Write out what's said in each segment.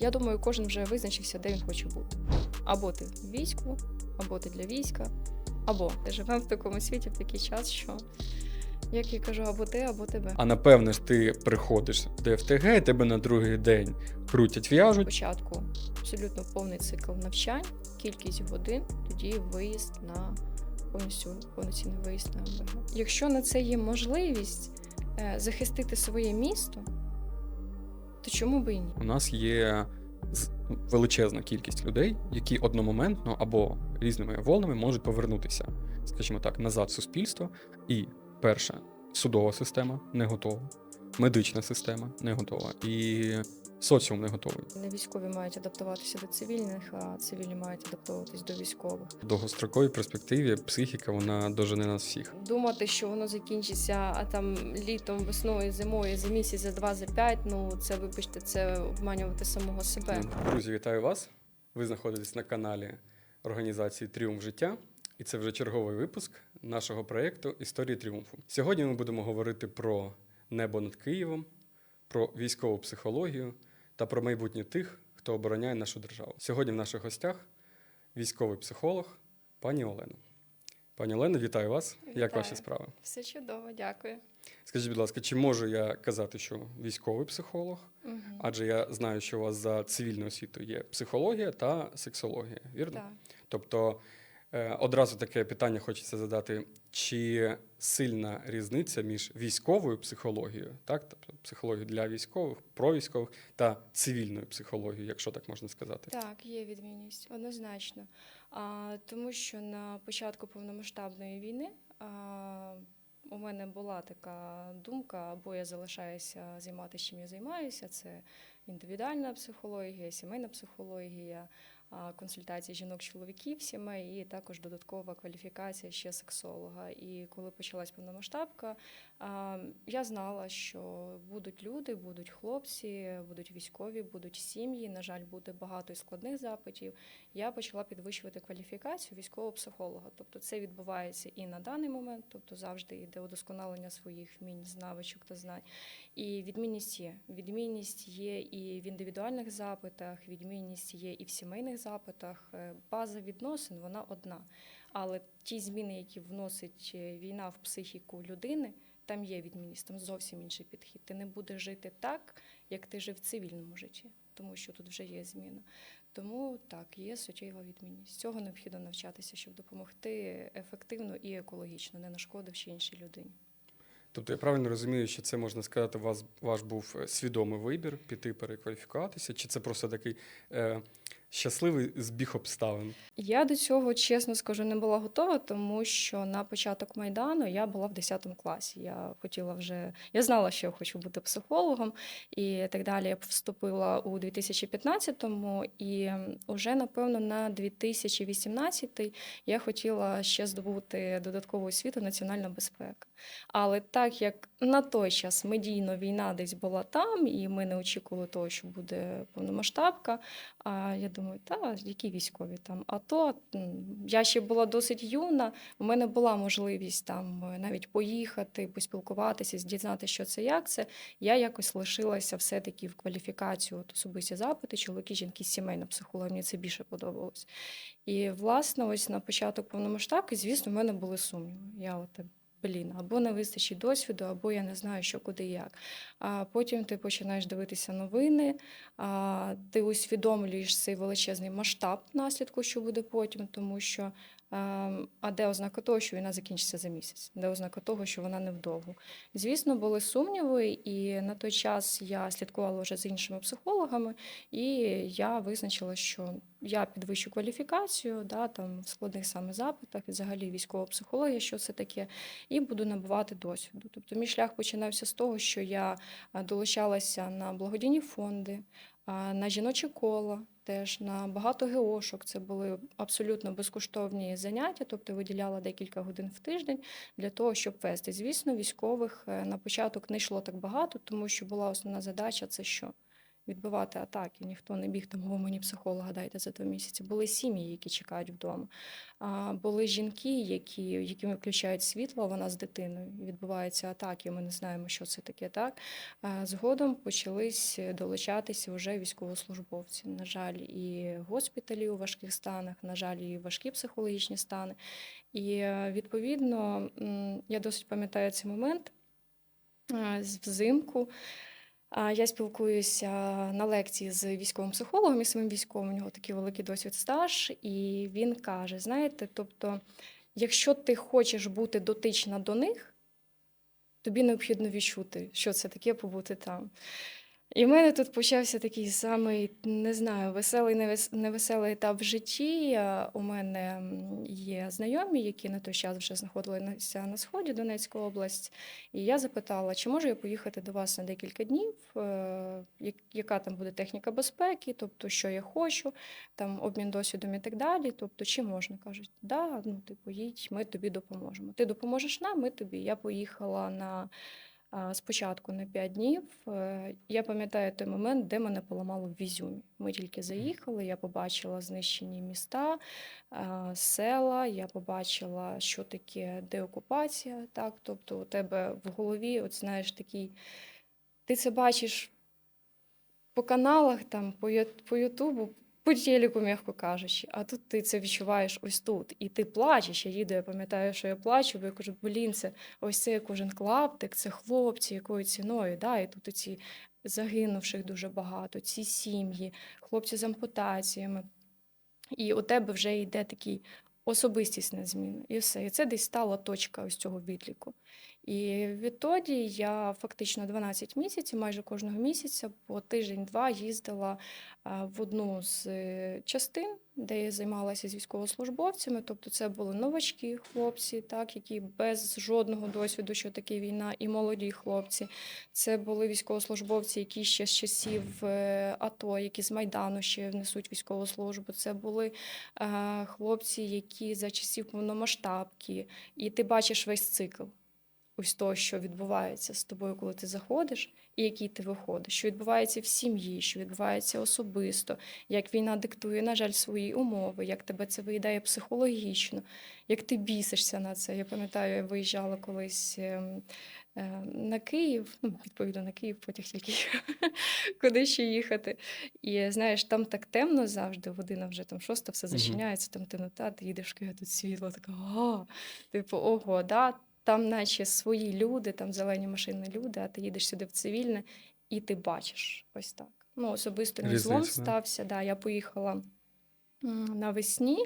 Я думаю, кожен вже визначився, де він хоче бути. Або ти в війську, або ти для війська, або ти живемо в такому світі в такий час, що, як я кажу, або ти, або тебе. А напевно ж ти приходиш до ФТГ, і тебе на другий день крутять, в'яжуть. Спочатку абсолютно повний цикл навчань, кількість годин, тоді виїзд на повноцінний виїзд на МВГ. Якщо на це є можливість захистити своє місто, то чому би і ні? У нас є величезна кількість людей, які одномоментно або різними волнами можуть повернутися, скажімо так, назад в суспільство. І перша судова система не готова, медична система не готова, і соціум не готовий. Не військові мають адаптуватися до цивільних, а цивільні мають адаптуватись до військових. В довгостроковій перспективі психіка, вона дожене нас всіх. Думати, що воно закінчиться, а там літом, весною, зимою, за місяць, за 2, за 5, це, вибачте, це обманювати самого себе. Друзі, вітаю вас! Ви знаходитесь на каналі організації «Тріумф життя», і це вже черговий випуск нашого проєкту «Історії тріумфу». Сьогодні ми будемо говорити про небо над Києвом, про військову психологію та про майбутнє тих, хто обороняє нашу державу. Сьогодні в наших гостях військовий психолог пані Олена. Пані Олено, вітаю вас. Як Вітаю. ваші справи? Все чудово, дякую. Скажіть, будь ласка, чи можу я казати, що військовий психолог? Адже я знаю, що у вас за цивільною освітою є психологія та сексологія, вірно? Так. Тобто одразу таке питання хочеться задати, чи сильна різниця між військовою психологією, так, тобто психологією для військових, про військових, та цивільною психологією, якщо так можна сказати? Так, є відмінність, однозначно. Тому що на початку повномасштабної війни у мене була така думка, або я залишаюся займатися, чим я займаюся, це індивідуальна психологія, сімейна психологія, консультації жінок-чоловіків сімей і також додаткова кваліфікація ще сексолога. І коли почалась повномасштабка, я знала, що будуть люди, будуть хлопці, будуть військові, будуть сім'ї, на жаль, буде багато і складних запитів. Я почала підвищувати кваліфікацію військового психолога. Тобто це відбувається і на даний момент, тобто завжди йде удосконалення своїх вмінь, навичок та знань. І відмінність є. Відмінність є і в індивідуальних запитах, відмінність є і в сімейних запитах. База відносин, вона одна. Але ті зміни, які вносить війна в психіку людини, там є відмінність, там зовсім інший підхід. Ти не будеш жити так, як ти жив в цивільному житті, тому що тут вже є зміна. Тому так, є суттєва відмінність. Цього необхідно навчатися, щоб допомогти ефективно і екологічно, не нашкодивши іншій людині. Тобто я правильно розумію, що це, можна сказати, ваш був свідомий вибір піти перекваліфікуватися, чи це просто такий щасливий збіг обставин? Я до цього, чесно скажу, не була готова, тому що на початок Майдану я була в 10 класі. Я знала, що я хочу бути психологом і так далі. Я вступила у 2015-му і вже, напевно, на 2018-й я хотіла ще здобути додаткову освіту «Національна безпека». Але так як на той час медійно війна десь була там, і ми не очікували того, що буде повномасштабка, я думаю, які військові там. А то я ще була досить юна, у мене була можливість там навіть поїхати, поспілкуватися, дізнатися, що це, як це. Я якось лишилася все-таки в кваліфікацію особисті запити, чоловіки, жінки, сімейна психологія, мені це більше подобалось. І, власне, ось на початок повномасштабки, звісно, в мене були сумніви. Або не вистачить досвіду, або я не знаю, що, куди, як. А потім ти починаєш дивитися новини, ти усвідомлюєш цей величезний масштаб наслідку, що буде потім, тому що де ознака того, що війна закінчиться за місяць, де ознака того, що вона невдовго. Звісно, були сумніви, і на той час я слідкувала вже з іншими психологами, і я визначила, що я підвищу кваліфікацію, там в складних саме запитах, і взагалі військова психологія, що це таке, і буду набувати досвіду. Тобто мій шлях починався з того, що я долучалася на благодійні фонди, на жіноче коло, теж на багато ГОшок. Це були абсолютно безкоштовні заняття, тобто виділяла декілька годин в тиждень для того, щоб вести. Звісно, військових на початок не йшло так багато, тому що була основна задача – це що? відбивати атаки. Ніхто не біг там, о, мені психолога дайте за 2 місяці. Були сім'ї, які чекають вдома. Були жінки, яким виключають світло, вона з дитиною. І відбуваються атаки, ми не знаємо, що це таке. Так? Згодом почались долучатися вже військовослужбовці. На жаль, і госпіталі у важких станах, на жаль, і важкі психологічні стани. І відповідно, я досить пам'ятаю цей момент взимку. Я спілкуюся на лекції з військовим психологом і самим військовим, у нього такий великий досвід стаж, і він каже, знаєте, тобто, якщо ти хочеш бути дотична до них, тобі необхідно відчути, що це таке побути там. І в мене тут почався такий самий, не знаю, веселий, невеселий етап в житті. У мене є знайомі, які на той час вже знаходилися на сході, Донецька область. І я запитала, чи можу я поїхати до вас на декілька днів, яка там буде техніка безпеки, тобто, що я хочу, там обмін досвідом і так далі. Тобто, чи можна? Кажуть, да, ну ти поїдь, ми тобі допоможемо. Ти допоможеш нам, ми тобі. Я поїхала спочатку на 5 днів. Я пам'ятаю той момент, де мене поламало в Ізюмі. Ми тільки заїхали, я побачила знищені міста, села, я побачила, що таке деокупація. Так? Тобто у тебе в голові, от знаєш, такий, ти це бачиш по каналах, там, по Ютубу, по телеку, м'яко кажучи, а тут ти це відчуваєш ось тут. І ти плачеш. Я їду, я пам'ятаю, що я плачу, бо я кажу, блін, це ось це кожен клаптик, це хлопці, якою ціною. Да? І тут ці загинувших дуже багато, ці сім'ї, хлопці з ампутаціями. І у тебе вже йде такий особистісна зміна. І все. І це десь стала точка ось цього відліку. І відтоді я фактично 12 місяців, майже кожного місяця, по тиждень-два їздила в одну з частин, де я займалася з військовослужбовцями. Тобто це були новачки хлопці, так, які без жодного досвіду, що таке війна, і молоді хлопці. Це були військовослужбовці, які ще з часів АТО, які з Майдану ще несуть військову службу. Це були хлопці, які за часів повномасштабки. І ти бачиш весь цикл. Ось того, що відбувається з тобою, коли ти заходиш, і який ти виходиш, що відбувається в сім'ї, що відбувається особисто, як війна диктує, на жаль, свої умови, як тебе це виїдає психологічно, як ти бісишся на це. Я пам'ятаю, я виїжджала колись на Київ, ну, відповідно, на Київ, потяг тільки куди ще їхати. І, знаєш, там так темно завжди, година вже там 6, все зачиняється, там темнота, ти їдеш в Київ, тут світло, така, типу, ого, да, там наче свої люди, там зелені машини люди, а ти їдеш сюди в цивільне, і ти бачиш ось так. Ну, особисто мій злом Різниця, да. стався. Да, я поїхала навесні,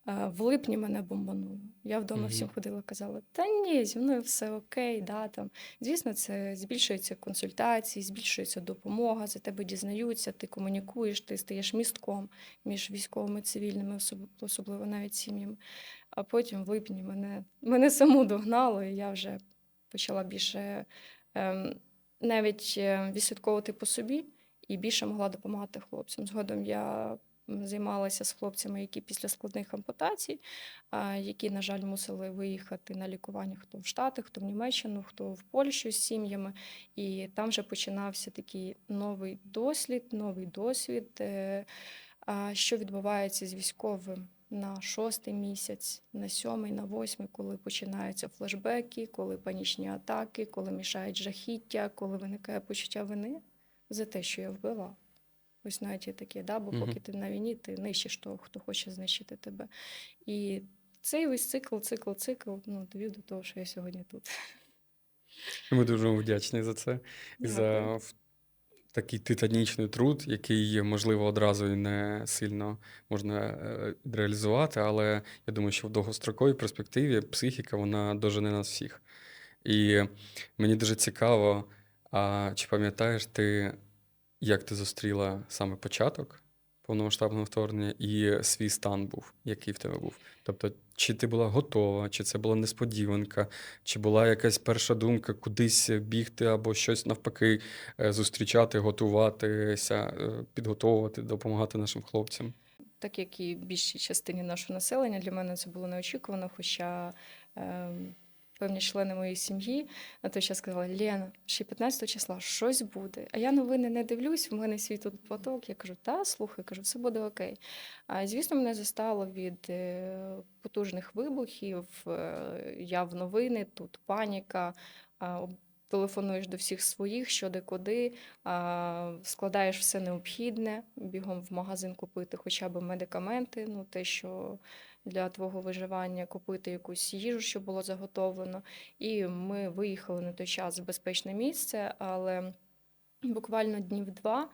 в липні мене бомбануло. Я вдома всім ходила, казала, та ні, зі мною все окей, да, там. Звісно, це збільшуються консультації, збільшується допомога, за тебе дізнаються, ти комунікуєш, ти стаєш містком між військовими і цивільними, особливо навіть сім'ями. А потім в липні мене саму догнало, і я вже почала більше навіть відслідковувати по собі і більше могла допомагати хлопцям. Згодом я займалася з хлопцями, які після складних ампутацій, які, на жаль, мусили виїхати на лікування, хто в Штати, хто в Німеччину, хто в Польщу з сім'ями. І там вже починався такий новий досвід, що відбувається з військовим на 6-й місяць, на 7-й, на 8-й, коли починаються флешбеки, коли панічні атаки, коли мішають жахіття, коли виникає почуття вини за те, що я вбивав. Ось навіть є таке, да? Бо поки ти на війні, ти нищиш того, хто хоче знищити тебе. І цей весь цикл, ну, довів до того, що я сьогодні тут. Ми дуже вам вдячні за це і за Дякую. такий титанічний труд, який, можливо, одразу і не сильно можна реалізувати, але я думаю, що в довгостроковій перспективі психіка, вона дожене нас всіх. І мені дуже цікаво, чи пам'ятаєш ти, як ти зустріла саме початок повномасштабного вторгнення і свій стан був, який в тебе був? Тобто, чи ти була готова, чи це була несподіванка, чи була якась перша думка кудись бігти або щось навпаки зустрічати, готуватися, підготовувати, допомагати нашим хлопцям? Так як і більшій частині нашого населення, для мене це було неочікувано, хоча певні члени моєї сім'ї на той час сказали: Лєна, ще 15 числа щось буде. А я новини не дивлюсь, в мене свій тут поток. Я кажу, та, слухай, кажу, все буде окей. А, звісно, мене застало від потужних вибухів. Я в новини, тут паніка. Телефонуєш до всіх своїх, що де куди, складаєш все необхідне, бігом в магазин купити хоча б медикаменти, ну те, що для твого виживання, купити якусь їжу, що було заготовлено. І ми виїхали на той час в безпечне місце, але буквально днів 2.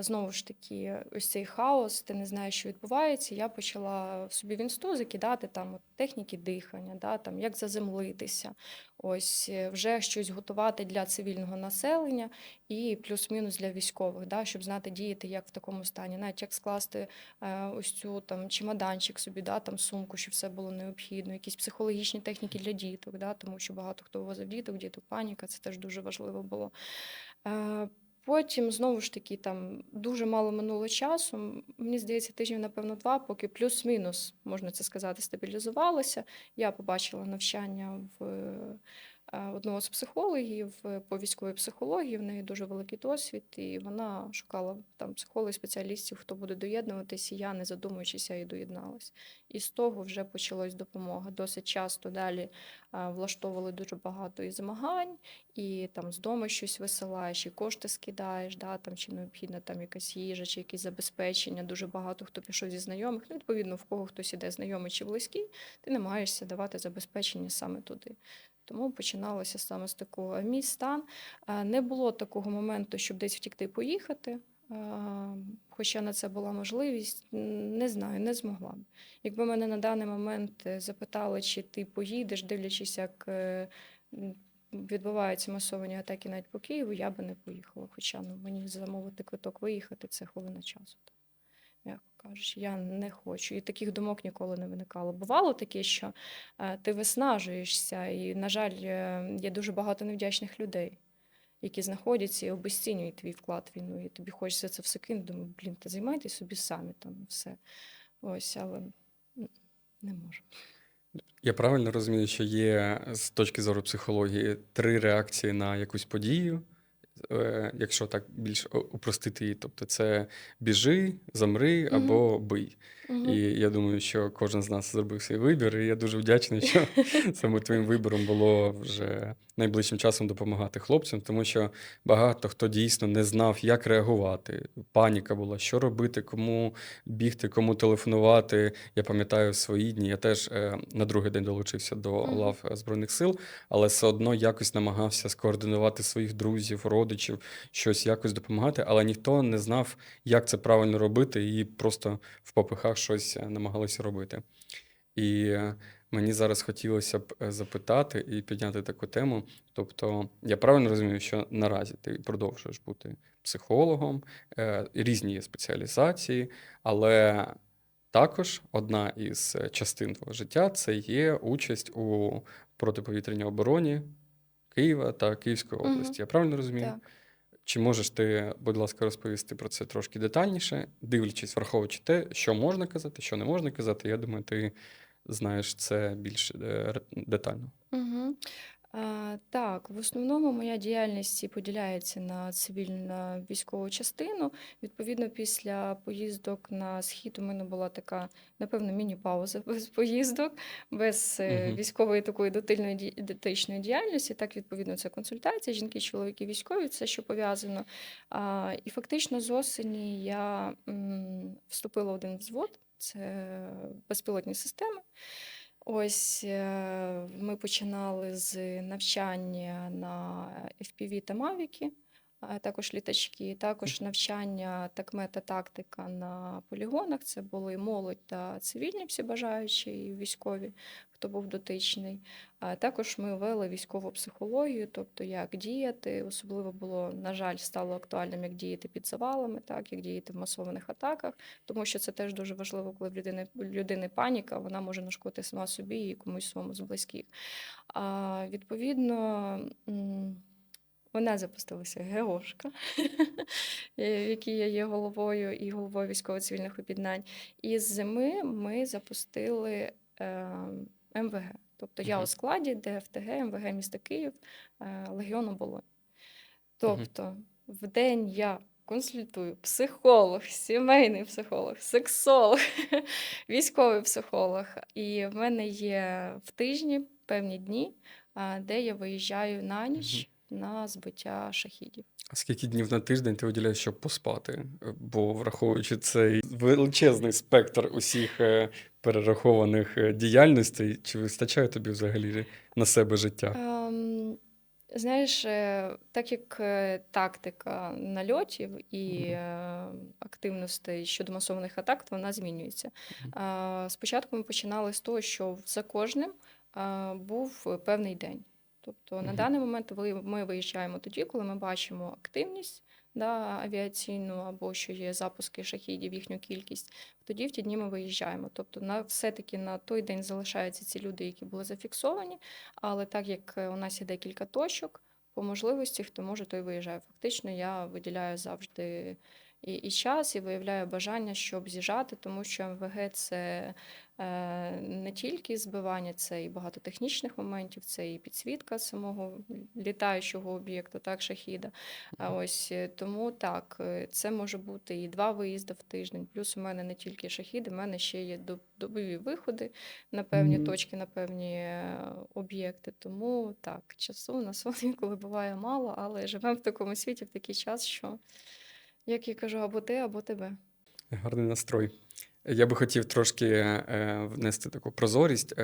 Знову ж таки, ось цей хаос, ти не знаєш, що відбувається. Я почала собі в інсту закидати там техніки дихання, да, там, як заземлитися, ось вже щось готувати для цивільного населення і плюс-мінус для військових, да, щоб знати діяти, як в такому стані, навіть як скласти ось цю там чемоданчик собі, да, там сумку, щоб все було необхідно, якісь психологічні техніки для діток, да, тому що багато хто возив діток паніка, це теж дуже важливо було. Потім, знову ж таки, там дуже мало минуло часу. Мені здається, тижнів, напевно, 2, поки плюс-мінус, можна це сказати, стабілізувалося. Я побачила навчання в одного з психологів по військовій психології. В неї дуже великий досвід, і вона шукала там психологів, спеціалістів, хто буде доєднуватись, і я, не задумуючись, і доєдналась. І з того вже почалась допомога. Досить часто далі влаштовували дуже багато і змагань, і там з дому щось висилаєш, і кошти скидаєш, да, там, чи необхідна там якась їжа, чи якісь забезпечення. Дуже багато хто пішов зі знайомих. Ну, відповідно, в кого хтось іде знайомий чи близький, ти намагаєшся давати забезпечення саме туди. Тому починалося саме з такого. А мій стан, не було такого моменту, щоб десь втікти, поїхати. Хоча на це була можливість, не знаю, не змогла б. Якби мене на даний момент запитали, чи ти поїдеш, дивлячись, як відбуваються масовані атаки навіть по Києву, я би не поїхала. Хоча мені замовити квиток виїхати – це хвилина часу. М'яко кажучи, я не хочу. І таких думок ніколи не виникало. Бувало таке, що ти виснажуєшся, і, на жаль, є дуже багато невдячних людей, які знаходяться і обесцінюють твій вклад в війну. І тобі хочеться це все кинути. Думаю, та займайтесь собі самі там все. Ось, але не можу. Я правильно розумію, що є з точки зору психології 3 реакції на якусь подію, якщо так більш упростити її. Тобто це біжи, замри або бий. І я думаю, що кожен з нас зробив свій вибір, і я дуже вдячний, що саме твоїм вибором було вже найближчим часом допомагати хлопцям, тому що багато хто дійсно не знав, як реагувати. Паніка була, що робити, кому бігти, кому телефонувати. Я пам'ятаю свої дні. Я теж на другий день долучився до лав Збройних сил, але все одно якось намагався скоординувати своїх друзів, родичів, щось якось допомагати, але ніхто не знав, як це правильно робити, і просто в попихах щось намагалися робити. І мені зараз хотілося б запитати і підняти таку тему. Тобто, я правильно розумію, що наразі ти продовжуєш бути психологом, різні є спеціалізації, але також одна із частин твого життя – це є участь у протиповітряній обороні Києва та Київської області. Я правильно розумію? Так. Чи можеш ти, будь ласка, розповісти про це трошки детальніше, дивлячись, враховуючи те, що можна казати, що не можна казати? Я думаю, ти знаєш це більш детально. Так, в основному моя діяльність поділяється на цивільно-військову частину. Відповідно, після поїздок на схід у мене була така, напевно, міні-пауза без поїздок, без військової такої дотичної діяльності. Так, відповідно, це консультація, жінки, чоловіки, військові, це що пов'язано. І фактично з осені я вступила в один взвод, це безпілотні системи. Ось ми починали з навчання на FPV та Мавіки, також літачки, також навчання такмета тактика на полігонах. Це були молодь та цивільні всі бажаючі, і військові, хто був дотичний. Також ми вели військову психологію, тобто як діяти. Особливо було, на жаль, стало актуальним, як діяти під завалами, так, як діяти в масованих атаках, тому що це теж дуже важливо, коли в людини паніка, вона може нашкодити сама собі і комусь своєму з близьких. Відповідно, вона запустилася ГОшка, в якій я є головою і головою військово-цивільних об'єднань. І з зими ми запустили МВГ. Тобто я у Мгм. складі ДФТГ, МВГ міста Київ, Легіон Оболонь. Мгм. Тобто в день я консультую психолог, сімейний психолог, сексолог, військовий психолог. І в мене є в тижні певні дні, де я виїжджаю на Мгм. ніч на збиття шахідів. А скільки днів на тиждень ти виділяєш, щоб поспати? Бо враховуючи цей величезний спектр усіх перерахованих діяльностей, чи вистачає тобі взагалі на себе життя? Ем, Знаєш, так як тактика нальотів і Мгм. активностей щодо масованих атак, то вона змінюється. Мгм. Спочатку ми починали з того, що за кожним був певний день. Тобто на Мгм. даний момент ми виїжджаємо тоді, коли ми бачимо активність, да, авіаційну або що є запуски шахідів, їхню кількість. Тоді в ті дні ми виїжджаємо. Тобто все-таки на той день залишаються ці люди, які були зафіксовані. Але так як у нас є декілька точок, по можливості, хто може, той виїжджає. Фактично, я виділяю завжди і час, і виявляю бажання, щоб з'їжджати, тому що МВГ це не тільки збивання, це і багато технічних моментів, це і підсвітка самого літаючого об'єкту, так, шахіда. Тому так, це може бути і 2 виїзди в тиждень. Плюс у мене не тільки шахіди, у мене ще є добові виходи на певні точки, на певні об'єкти. Тому так, часу на сон інколи буває мало, але живемо в такому світі, в такий час, що, як я кажу, або ти, або тебе. Гарний настрой. Я би хотів трошки внести таку прозорість.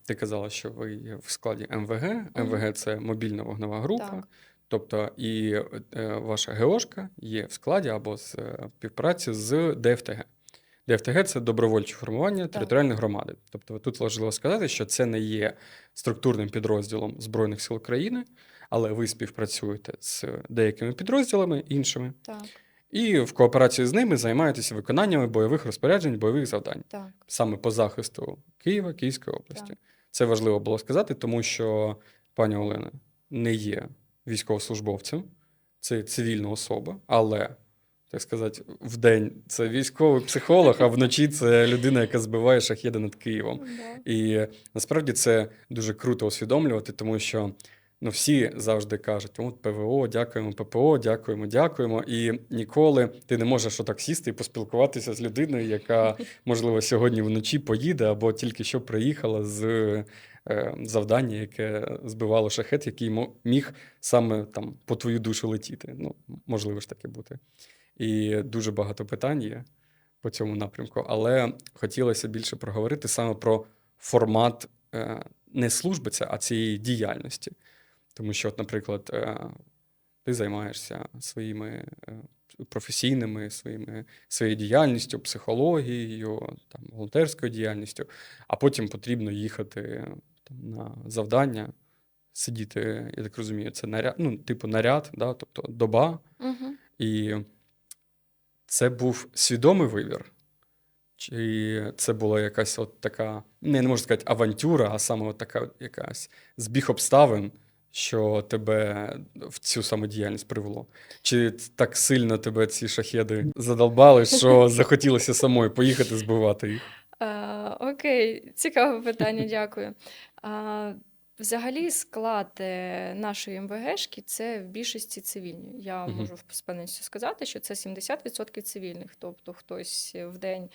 Ти казала, що ви є в складі МВГ. МВГ – це мобільна вогнева група. Так, Тобто і ваша ГОшка є в складі або співпраці з ДФТГ. ДФТГ – це добровольче формування так, територіальної громади. Тобто тут важливо сказати, що це не є структурним підрозділом Збройних сил України, але ви співпрацюєте з деякими підрозділами іншими, так, і в кооперації з ними займаєтеся виконанням бойових розпоряджень, бойових завдань так, саме по захисту Києва, Київської області. так. Це важливо було сказати, тому що пані Олена не є військовослужбовцем, це цивільна особа, але, так сказати, вдень це військовий психолог, а вночі це людина, яка збиває шахеди над Києвом. Да. І насправді це дуже круто усвідомлювати, тому що всі завжди кажуть: от ПВО, дякуємо, ППО, дякуємо, дякуємо. І ніколи ти не можеш отак сісти і поспілкуватися з людиною, яка, можливо, сьогодні вночі поїде або тільки що приїхала з завдання, яке збивало шахет, який міг саме там по твою душу летіти. Можливо ж таке бути. І дуже багато питань є по цьому напрямку, але хотілося більше проговорити саме про формат не служби, а цієї діяльності. Тому що, наприклад, ти займаєшся своїми своєю діяльністю, психологією, там, волонтерською діяльністю, а потім потрібно їхати на завдання, сидіти, я так розумію, це наряд, типу наряд, да, тобто доба. Угу. І це був свідомий вибір? Чи це була якась от така, не можу сказати, авантюра, а саме от така якась збіг обставин, що тебе в цю самодіяльність привело? Чи так сильно тебе ці шахеди задолбали, що захотілося самою поїхати збивати їх? Окей, цікаве питання, дякую. Взагалі, склад нашої МВГшки це в більшості цивільні. Я Мгм. можу з певністю сказати, що це 70% цивільних, тобто хтось в день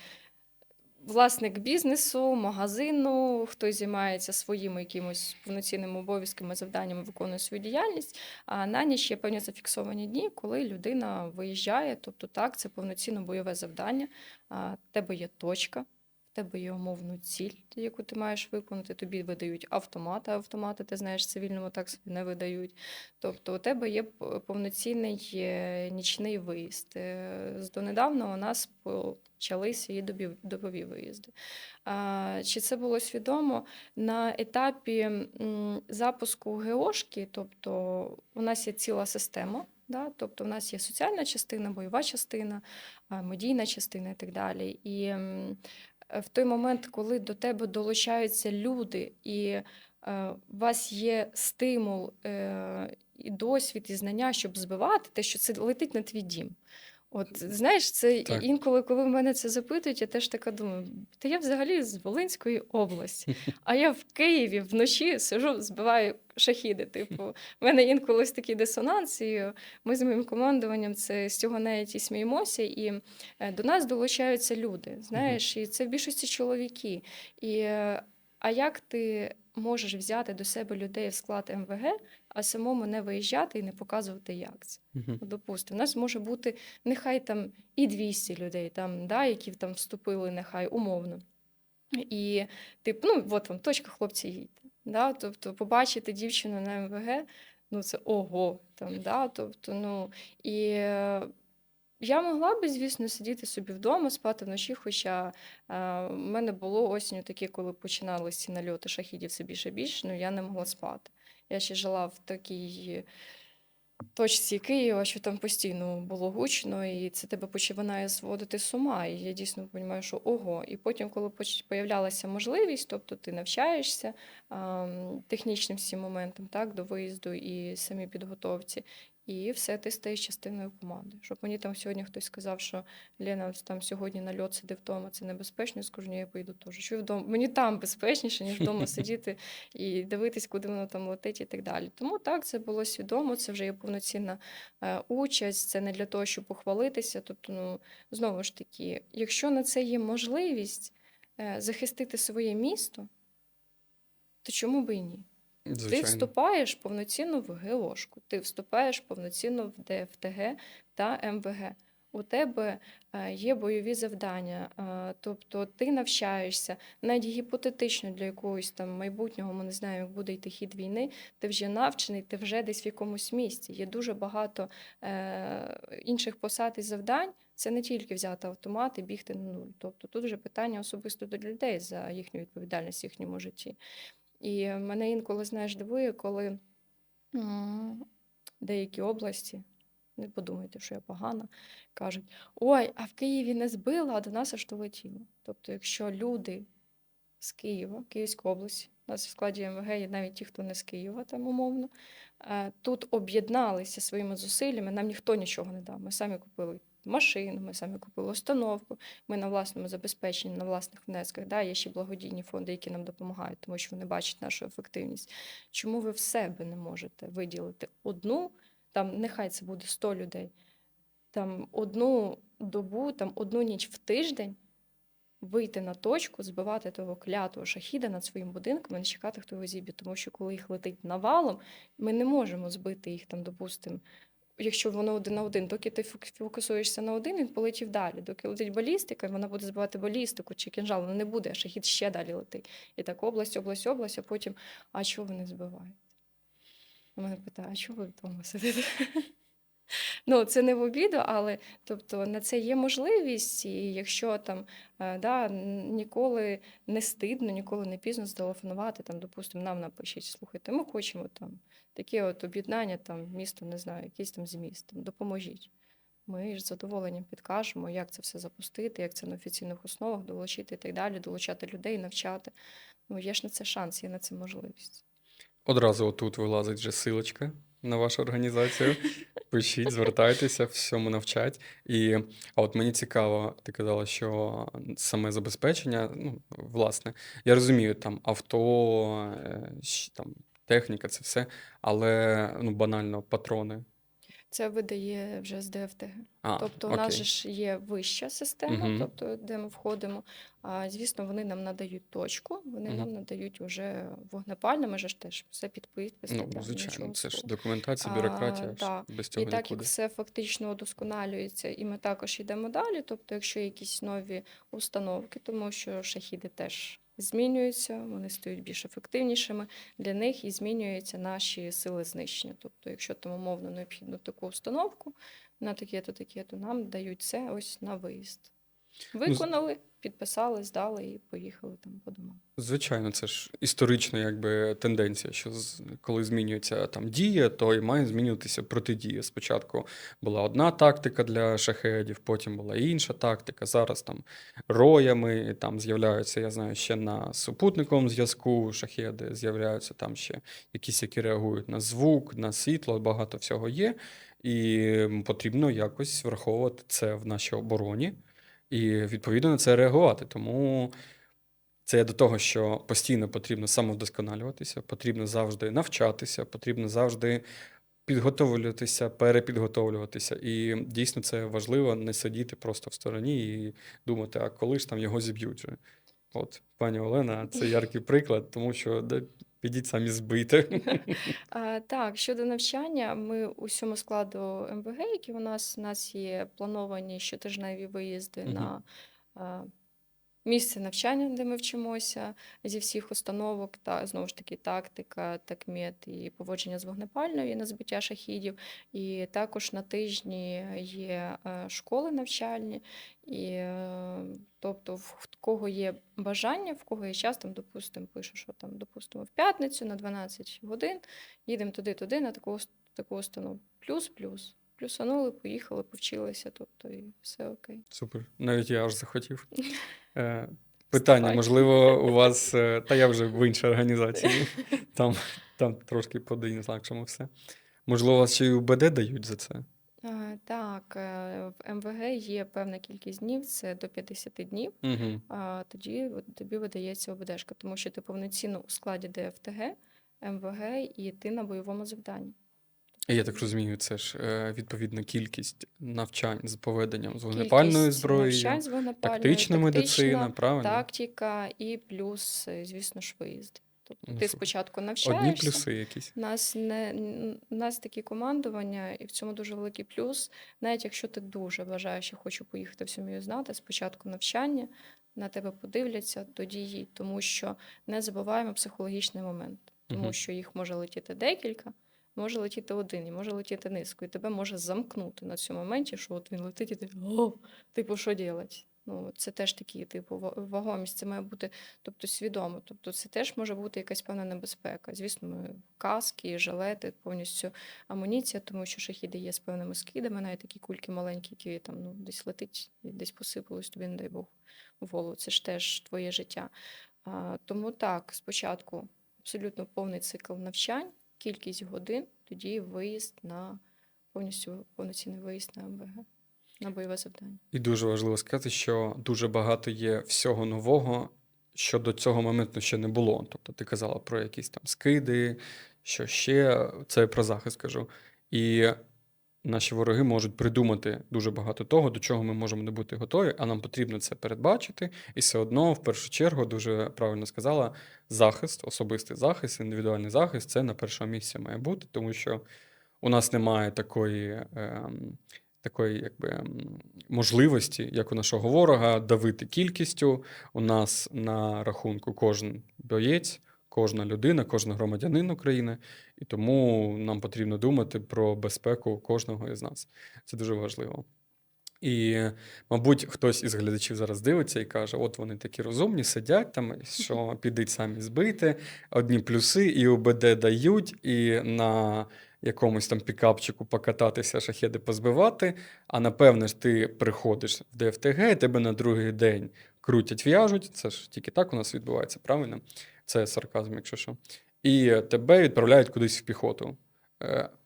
власник бізнесу, магазину, хтось займається своїми якимось повноцінними обов'язками, завданнями, виконує свою діяльність. А на ніч є певні зафіксовані дні, коли людина виїжджає. Тобто так, це повноцінно бойове завдання. В тебе є точка, в тебе є умовну ціль, яку ти маєш виконати. Тобі видають автомати, а автомати, ти знаєш, в цивільному так собі не видають. Тобто у тебе є повноцінний нічний виїзд. Донедавна у нас почалися і добові виїзди. Чи це було свідомо? На етапі запуску ГОшки, тобто у нас є ціла система, да? Тобто у нас є соціальна частина, бойова частина, медійна частина і так далі. І в той момент, коли до тебе долучаються люди, і у вас є стимул, і досвід, і знання, щоб збивати те, що це летить на твій дім. От знаєш, це Так. інколи, коли в мене це запитують, я теж така думаю, та я взагалі з Волинської області, а я в Києві вночі сижу, збиваю шахіди. Типу, в мене інколи ось такий дисонанс, і ми з моїм командуванням це з цього навіть і сміємося, і до нас долучаються люди, знаєш, і це в більшості чоловіки. І, а як ти можеш взяти до себе людей в склад МВГ, а самому не виїжджати і не показувати, як це? Мгм. Допустимо, у нас може бути нехай там і 200 людей, там, да, які там вступили, нехай умовно. І типу, ну от вам точка, хлопці, їдьте. Да? Тобто побачити дівчину на МВГ, ну це ого. Там, да? Тобто, ну, і я могла би, звісно, сидіти собі вдома, спати вночі, хоча в мене було осінню таке, коли починалися ці нальоти шахідів все більше і більше, ну я не могла спати. Я ще жила в такій точці Києва, що там постійно було гучно, і це тебе починає зводити з ума. І я дійсно розумію, що ого. І потім, коли появлялася можливість, тобто ти навчаєшся технічним всім моментам, так, до виїзду і самій підготовці, і все, ти стаєш частиною команди. Щоб мені там сьогодні хтось сказав, що Лена, там сьогодні нальот сиди вдома, це небезпечно, я скажу, ні, я поїду теж. Що вдома? Мені там безпечніше, ніж вдома сидіти і дивитись, куди воно там летить і так далі. Тому так, це було свідомо, це вже є повноцінна участь, це не для того, щоб похвалитися. Тобто, ну, знову ж таки, якщо на це є можливість захистити своє місто, то чому би і ні? Ти Звичайно. вступаєш повноцінно в ГОшку, ти вступаєш повноцінно в ДФТГ та МВГ. У тебе є бойові завдання, тобто ти навчаєшся, навіть гіпотетично для якогось там майбутнього, ми не знаємо, як буде йти хід війни, ти вже навчений, ти вже десь в якомусь місці. Є дуже багато інших посад і завдань. Це не тільки взяти автомат і бігти на нуль. Тобто тут вже питання особисто до людей за їхню відповідальність в їхньому житті. І мене інколи, знаєш, дивує, коли деякі області, не подумайте, що я погана, кажуть, ой, а в Києві не збило, а до нас аж долетіло. Тобто, якщо люди з Києва, Київської області, у нас в складі МВГ є навіть ті, хто не з Києва, там умовно, тут об'єдналися своїми зусиллями, нам ніхто нічого не дав. Ми самі купили машину, ми самі купили установку, ми на власному забезпеченні, на власних внесках. Да, є ще благодійні фонди, які нам допомагають, тому що вони бачать нашу ефективність. Чому ви в себе не можете виділити одну, там нехай це буде 100 людей, там одну добу, там одну ніч в тиждень, вийти на точку, збивати того клятого шахіда над своїм будинком і не чекати, хто його зіб'є. Тому що коли їх летить навалом, ми не можемо збити їх там, допустимо, якщо воно один на один, доки ти фокусуєшся на один, він полетів далі. Доки летить балістика, вона буде збивати балістику чи кінжал, вона не буде, а шахід ще далі летить. І так область, область, область, а потім, а чого ви не збиваєте? Мене питає, а чого ви вдома сидите? Ну, це не в обіду, але тобто на це є можливість, і якщо там ніколи не стидно, ніколи не пізно зателефонувати, там, допустимо, нам напишіть, слухайте, ми хочемо там таке от об'єднання, там, місто, не знаю, якийсь там зміст, там, допоможіть. Ми з задоволенням підкажемо, як це все запустити, як це на офіційних основах долучити і так далі, долучати людей, навчати. Ну, є ж на це шанс, є на це можливість. Одразу отут вилазить вже силочка на вашу організацію. Пишіть, звертайтеся, всьому навчать. А от мені цікаво, ти казала, що саме забезпечення, ну, власне, я розумію, там авто, там техніка, це все, але ну, банально патрони. Це видає вже з ДФТГ. А, Тобто у нас же окей. ж є вища система, Угу. тобто, де ми входимо. А звісно, вони нам надають точку, вони Угу. нам надають вже вогнепальне, ми ж теж все під підпис, Ну, так далі, звичайно, нічого це ж свого. документація, бюрократія, Да. без І цього так як нікуди. все фактично удосконалюється, і ми також йдемо далі, тобто, якщо є якісь нові установки, тому що шахіди теж змінюються, вони стають більш ефективнішими, для них і змінюються наші сили знищення. Тобто, якщо там умовно необхідно таку установку, на таке-то, нам дають це ось на виїзд. Виконали, підписали, здали і поїхали там по домам. Звичайно, це ж історична якби тенденція, що коли змінюється там дія, то і має змінюватися протидія. Спочатку була одна тактика для шахедів, потім була інша тактика. Зараз там роями там з'являються, я знаю, ще на супутниковому зв'язку шахеди, з'являються там ще якісь, які реагують на звук, на світло, багато всього є. і потрібно якось враховувати це в нашій обороні і відповідно на це реагувати. Тому це до того, що постійно потрібно самовдосконалюватися, потрібно завжди навчатися, потрібно завжди підготовлюватися, перепідготовлюватися. І дійсно це важливо не сидіти просто в стороні і думати, а коли ж там його зіб'ють же. От, пані Олена, це яркий приклад, тому що підіть самі збийте. Так, щодо навчання, ми усьому складу МВГ, які у нас є плановані щотижневі виїзди Мгм. на а, місце навчання, де ми вчимося зі всіх установок, та знову ж таки тактика, такмет і поводження з вогнепальною і на збиття шахідів. І також на тижні є школи навчальні, і тобто в кого є бажання, в кого є час, там, допустимо, пишу, що там, допустимо, в п'ятницю на 12 годин їдемо туди, на таку установу. Плюс. Плюсанули, поїхали, повчилися, тобто і все окей. Супер. Навіть я аж захотів. Питання, Вступай. можливо, у вас, та я вже в іншій організації, там трошки по-інакшому все. Можливо, у вас ще й УБД дають за це? Так, в МВГ є певна кількість днів, це до 50 днів. Угу. Тоді тобі видається ОБДшка, тому що ти повноцінно у складі ДФТГ, МВГ і ти на бойовому завданні. Я так розумію, це ж відповідна кількість навчань з поведенням з вогнепальною Кількість навчань зброєю, з вогнепальною, тактична медицина, тактична, правильно? тактика і плюс, звісно ж, виїзд. Тобто Ну, ти супер. спочатку Одні навчаєшся, плюси якісь. у нас такі командування, і в цьому дуже великий плюс. Навіть якщо ти дуже бажаєш, я хочу поїхати всю мію знати, спочатку навчання, на тебе подивляться, тоді їдь. Тому що не забуваємо психологічний момент. Тому Мгм. що їх може летіти декілька, може летіти один, і може летіти низку. І тебе може замкнути на цьому моменті, що от він летить, і ти типу, що делать? Ну, це теж такі, типу, вагомість, це має бути, тобто, свідомо. Тобто, це теж може бути якась певна небезпека. Звісно, ми каски, жилети, повністю амуніція, тому що шахіди є з певними скидами, навіть такі кульки маленькі, які там десь летить, і десь посипалось тобі, не дай Бог, в голову. Це ж теж твоє життя. Тому так, спочатку абсолютно повний цикл навчань, кількість годин, тоді виїзд на повноцінний виїзд на МВГ, на бойове завдання. І дуже важливо сказати, що дуже багато є всього нового, що до цього моменту ще не було. Тобто ти казала про якісь там скиди, що ще, це про захист кажу. І наші вороги можуть придумати дуже багато того, до чого ми можемо не бути готові, а нам потрібно це передбачити. І все одно, в першу чергу, дуже правильно сказала, захист, особистий захист, індивідуальний захист це на першому місці має бути, тому що у нас немає такої можливості, як у нашого ворога, давити кількістю. У нас на рахунку кожен боєць, кожна людина, кожен громадянин України, і тому нам потрібно думати про безпеку кожного із нас. Це дуже важливо. І, мабуть, хтось із глядачів зараз дивиться і каже: от вони такі розумні, сидять там, що підуть самі збити, одні плюси, і УБД дають, і на якомусь там пікапчику покататися, шахеди позбивати. А напевне ж ти приходиш в ДФТГ, і тебе на другий день крутять, в'яжуть. Це ж тільки так у нас відбувається, правильно? Це сарказм, якщо що. І тебе відправляють кудись в піхоту.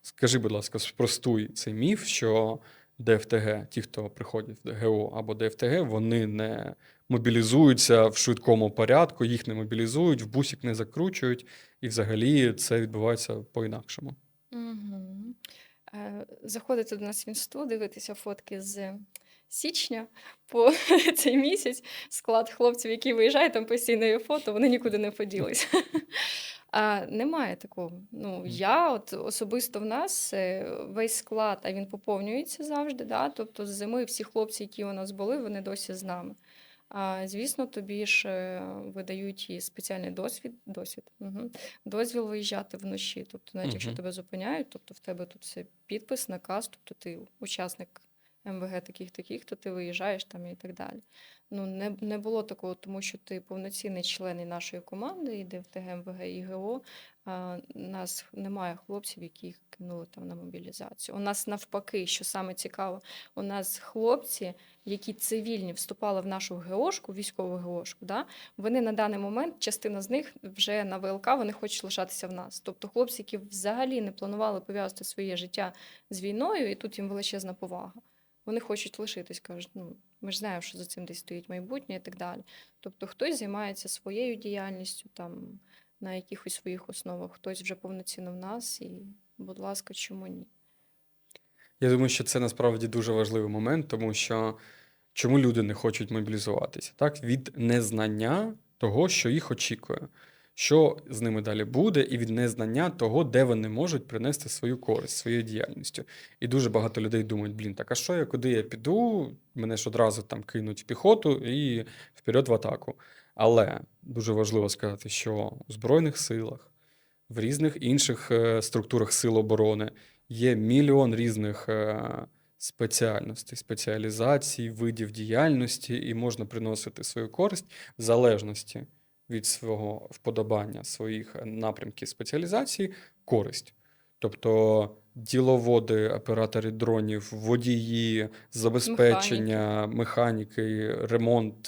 Скажи, будь ласка, спростуй цей міф, що ДФТГ, ті, хто приходять в ГО або ДФТГ, вони не мобілізуються в швидкому порядку, їх не мобілізують, в бусик не закручують, і взагалі це відбувається по-інакшому. Угу. Заходити до нас в інститут, дивитися фотки з січня по цей місяць, склад хлопців, які виїжджають, там постійно є фото, вони нікуди не поділися. Немає такого. Я особисто в нас весь склад, а він поповнюється завжди. Да? Тобто з зими всі хлопці, які у нас були, вони досі з нами. Звісно, тобі ж видають і спеціальний дозвіл виїжджати вночі. Тобто, навіть якщо тебе зупиняють, тобто в тебе тут все підпис, наказ, тобто ти учасник МВГ таких, то ти виїжджаєш там і так далі. Ну, не було такого, тому що ти повноцінний член і нашої команди, і ДФТГ, МВГ і ГО. Нас немає хлопців, яких кинули там на мобілізацію. У нас навпаки, що саме цікаво, у нас хлопці, які цивільні вступали в нашу ГОшку, військову ГОшку, да, вони на даний момент, частина з них вже на ВЛК, вони хочуть лишатися в нас. Тобто хлопці, які взагалі не планували пов'язати своє життя з війною, і тут їм величезна повага. Вони хочуть лишитись, кажуть, ну, ми ж знаємо, що за цим десь стоїть майбутнє і так далі. Тобто хтось займається своєю діяльністю, там, на якихось своїх основах, хтось вже повноцінно в нас, і, будь ласка, чому ні? Я думаю, що це насправді дуже важливий момент, тому що чому люди не хочуть мобілізуватися? Так? Від незнання того, що їх очікує, що з ними далі буде, і від незнання того, де вони можуть принести свою користь своєю діяльністю. І дуже багато людей думають: блін, так а що я, куди я піду? Мене ж одразу там кинуть в піхоту і вперед в атаку. Але дуже важливо сказати, що у Збройних силах, в різних інших структурах сил оборони є мільйон різних спеціальностей, спеціалізацій, видів діяльності, і можна приносити свою користь в залежності від свого вподобання, своїх напрямків спеціалізації, користь. Тобто діловоди, оператори дронів, водії, забезпечення, механіки, ремонт,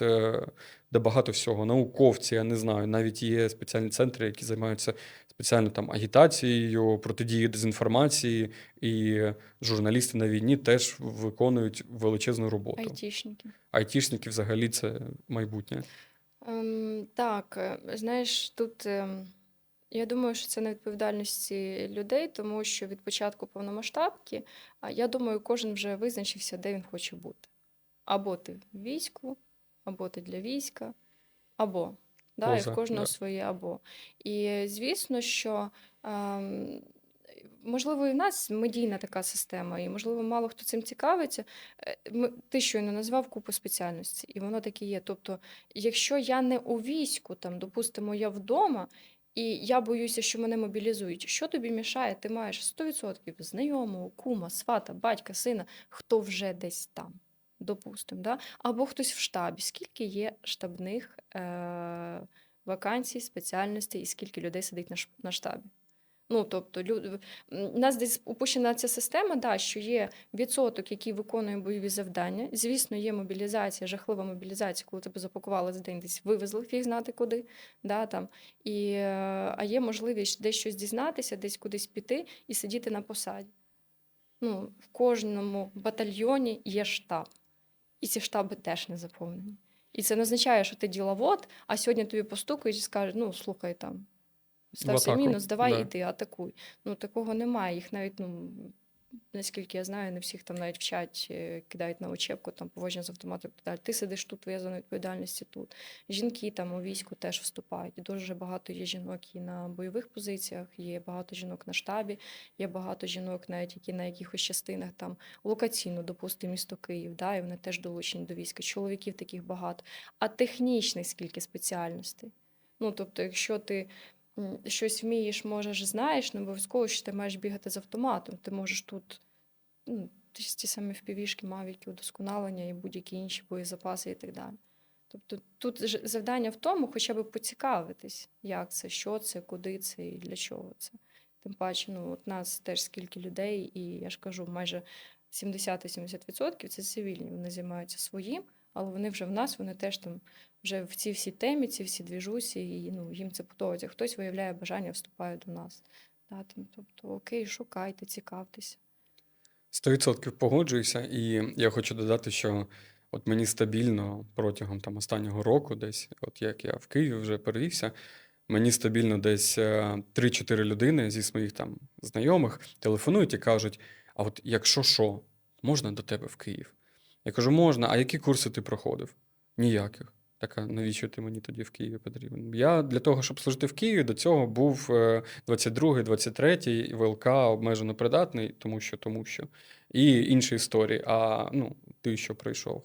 де багато всього, науковці, я не знаю, навіть є спеціальні центри, які займаються спеціально там агітацією, протидією дезінформації, і журналісти на війні теж виконують величезну роботу. Айтішники. Айтішники взагалі це майбутнє. Так, знаєш, тут я думаю, що це на відповідальності людей, тому що від початку повномасштабки, я думаю, кожен вже визначився, де він хоче бути. Або ти в війську, або ти для війська, або. Да, і в кожного своє або. І звісно, що можливо, і в нас медійна така система, і, можливо, мало хто цим цікавиться. Ти щойно назвав купу спеціальностей, і воно таке є. Тобто, якщо я не у війську, там, допустимо, я вдома, і я боюся, що мене мобілізують, що тобі мішає? Ти маєш 100% знайомого, кума, свата, батька, сина, хто вже десь там, допустимо, да? Або хтось в штабі. Скільки є штабних вакансій, спеціальностей, і скільки людей сидить на штабі? Ну, тобто, у нас десь упущена ця система, да, що є відсоток, який виконує бойові завдання. Звісно, є мобілізація, жахлива мобілізація, коли тебе запакували за день, десь вивезли, фіг знати куди. Да, там. А є можливість десь щось дізнатися, десь кудись піти і сидіти на посаді. Ну, в кожному батальйоні є штаб. І ці штаби теж не заповнені. І це не означає, що ти діловод, а сьогодні тобі постукають і скажуть, ну, слухай там, стався мінус, давай іди, атакуй. Ну, такого немає. Їх навіть, ну, наскільки я знаю, не всіх там навіть вчать, кидають на учебку, там, поводження з автоматом і так далі. Ти сидиш тут, твоя зона відповідальності тут. Жінки там у війську теж вступають. Дуже багато є жінок і на бойових позиціях, є багато жінок на штабі, є багато жінок навіть, які на якихось частинах там локаційно, допустимо, місто Київ, да, і вони теж долучені до війська. Чоловіків таких багато. А технічних скільки спеціальностей? Ну, тобто, якщо ти щось вмієш, можеш, знаєш, не обов'язково, що ти маєш бігати з автоматом. Ти можеш тут, ну, ті самі впівішки, мавіки, удосконалення і будь-які інші боєзапаси і так далі. Тобто тут завдання в тому, хоча б поцікавитись, як це, що це, куди це і для чого це. Тим паче, ну, от нас теж скільки людей, і я ж кажу, майже 70-80% це цивільні, вони займаються своїм, але вони вже в нас, вони теж там вже в цій всій темі, ці всі двіжусі, і ну, їм це подобається. Хтось виявляє бажання, вступає до нас. Да, там, тобто, окей, шукайте, цікавтеся. 100% погоджуюся, і я хочу додати, що от мені стабільно протягом там останнього року, десь, от як я в Києві вже перевівся, мені стабільно десь 3-4 людини зі своїх там знайомих телефонують і кажуть: а от якщо що, можна до тебе в Київ? Я кажу, можна, а які курси ти проходив? Ніяких. Так, а навіщо ти мені тоді в Києві потрібен? Я для того, щоб служити в Києві, до цього був 22-й, 23-й ВЛК обмежено придатний, тому що. І інші історії. А ну, ти що пройшов?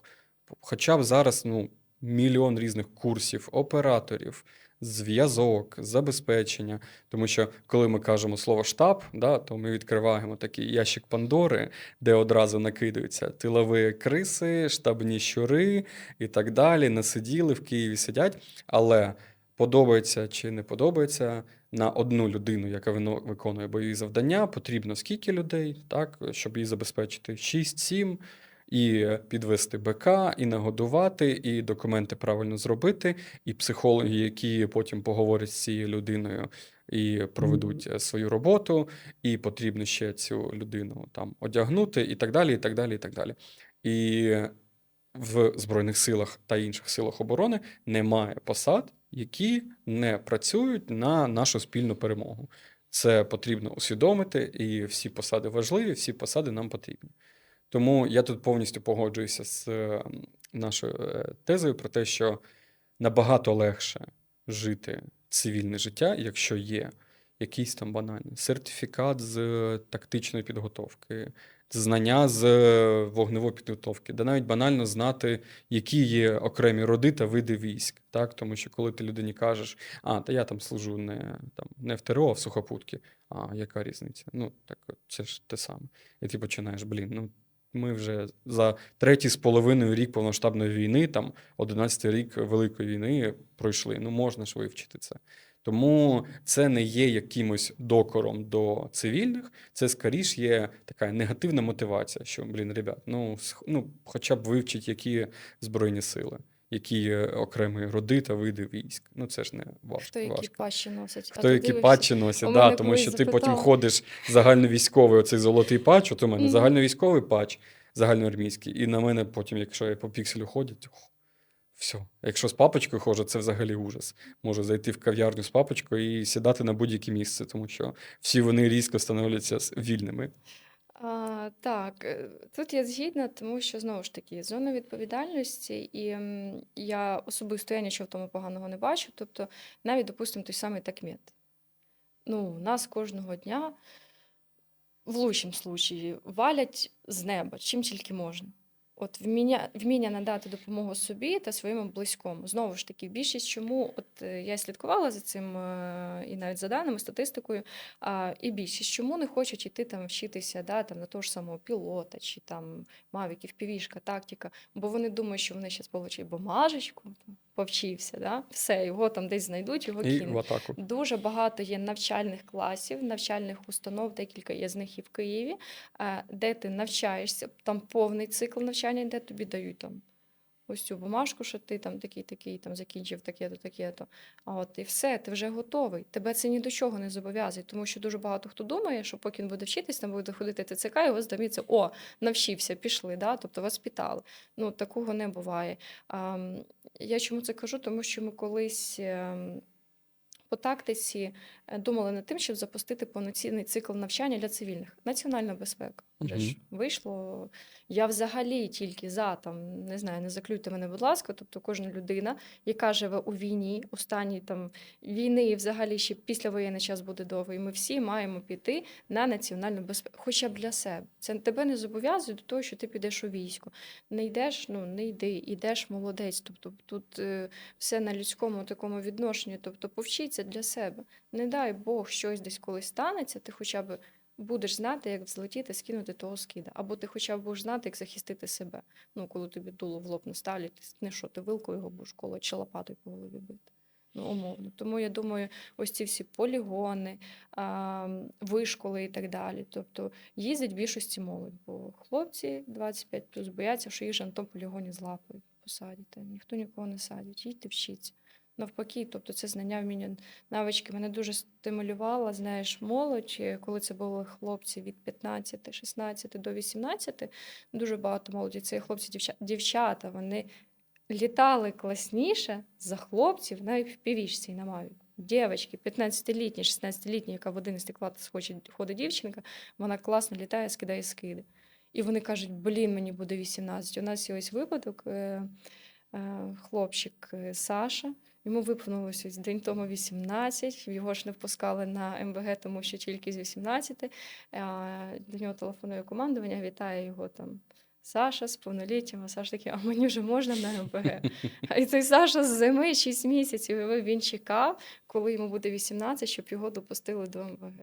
Хоча б зараз, ну, мільйон різних курсів, операторів, зв'язок, забезпечення. Тому що коли ми кажемо слово штаб, да, то ми відкриваємо такий ящик Пандори, де одразу накидаються тилові криси, штабні щури і так далі. Насиділи, в Києві сидять, але подобається чи не подобається, на одну людину, яка виконує бойові завдання, потрібно скільки людей, так, щоб її забезпечити? 6-7, і підвести БК, і нагодувати, і документи правильно зробити, і психологи, які потім поговорять з цією людиною і проведуть свою роботу, і потрібно ще цю людину там одягнути, і так далі, і так далі, і так далі. І в Збройних силах та інших силах оборони немає посад, які не працюють на нашу спільну перемогу. Це потрібно усвідомити, і всі посади важливі, всі посади нам потрібні. Тому я тут повністю погоджуюся з нашою тезою про те, що набагато легше жити цивільне життя, якщо є якийсь там банальний сертифікат з тактичної підготовки, знання з вогневої підготовки, де навіть банально знати, які є окремі роди та види військ. Так? Тому що коли ти людині кажеш, та я там служу не в ТРО, а в сухопутці, яка різниця? Ну, так це ж те саме. І ти починаєш, ми вже за 3,5 рік повномасштабної війни, там 11-й рік Великої війни пройшли. Можна ж вивчити це. Тому це не є якимось докором до цивільних, це скоріш є така негативна мотивація, що, ребят, хоча б вивчіть, які Збройні сили, які є окремі роди та види військ. Це ж не важко. Хто які патчі носить. Хто які патчі носять, тому що ти потім ходиш загальновійськовий, оцей золотий патч, от у мене загальновійськовий патч, загальноармійський, і на мене потім, якщо я по пікселю ходять, все. Якщо з папочкою ходжу, це взагалі ужас. Можу зайти в кав'ярню з папочкою і сідати на будь-яке місце, тому що всі вони різко становляться вільними. Так, тут я згідна, тому що, знову ж таки, зона відповідальності, і я особисто я нічого в тому поганого не бачу. Тобто, навіть, допустимо, той самий такмет. Нас кожного дня, в лучшому случаї, валять з неба, чим тільки можна. От вміння надати допомогу собі та своєму близькому. Знову ж таки, більшість чому, я слідкувала за цим і навіть за даними, статистикою, і більшість чому не хочуть йти там вчитися на того ж самого пілота, чи там мавіків, півішка, тактика, бо вони думають, що вони зараз получать бумажечку, повчився, все, його там десь знайдуть, його І кинуть. в атаку. Дуже багато є навчальних класів, навчальних установ, декілька є з них і в Києві, де ти навчаєшся, там повний цикл навчання, де тобі дають там ось цю бумажку, що ти там такий, там закінчив таке-то. І все, ти вже готовий. Тебе це ні до чого не зобов'язує, тому що дуже багато хто думає, що поки він буде вчитись, там буде ходити ТЦК, і вас здається, навчився, пішли, тобто вас питали. Такого не буває. Я чому це кажу? Тому що ми колись по тактиці думали над тим, щоб запустити повноцінний цикл навчання для цивільних. Національна безпека. Вже ж вийшло. Я взагалі тільки за, не знаю, не заклюйте мене, будь ласка, тобто кожна людина, яка живе у війні, у стані війни і взагалі ще післявоєнний час буде довгий, ми всі маємо піти на національну безпеку, хоча б для себе. Це тебе не зобов'язує до того, що ти підеш у військо. Не йдеш, не йди, йдеш молодець. Тобто тут все на людському такому відношенні, тобто повчіться для себе. Не дай Бог, щось десь колись станеться, ти хоча б будеш знати, як взлетіти, скинути того скида. Або ти хоча б будеш знати, як захистити себе. Коли тобі дуло в лоб наставлять, ти вилкою його будеш колоть чи лопатою по голові бити. Умовно. Тому я думаю, ось ці всі полігони, вишколи і так далі. Тобто їздять в більшості молодь, бо хлопці 25+ бояться, що їх же на тому полігоні злапають, посадять. Ніхто нікого не садить. Їдьте, вчіться. Навпаки, тобто це знання, вміння, навички мене дуже стимулювала, молодь, коли це були хлопці від 15, 16 до 18, дуже багато молоді, це хлопці, дівчата, вони літали класніше за хлопців навіть в півішці і на мавіку. Дівчатки, 15-літні, 16-літні, яка в 11 клас ходить дівчинка, вона класно літає, скидає скиди. І вони кажуть, мені буде 18. У нас є ось випадок, хлопчик Саша, йому виповнилося день тому 18, його ж не впускали на МВГ, тому що тільки з 18. До нього телефонує командування, вітає його там Саша з повноліттям, а Саша такий, а мені вже можна на МВГ? І цей Саша з зими 6 місяців, він чекав, коли йому буде 18, щоб його допустили до МВГ.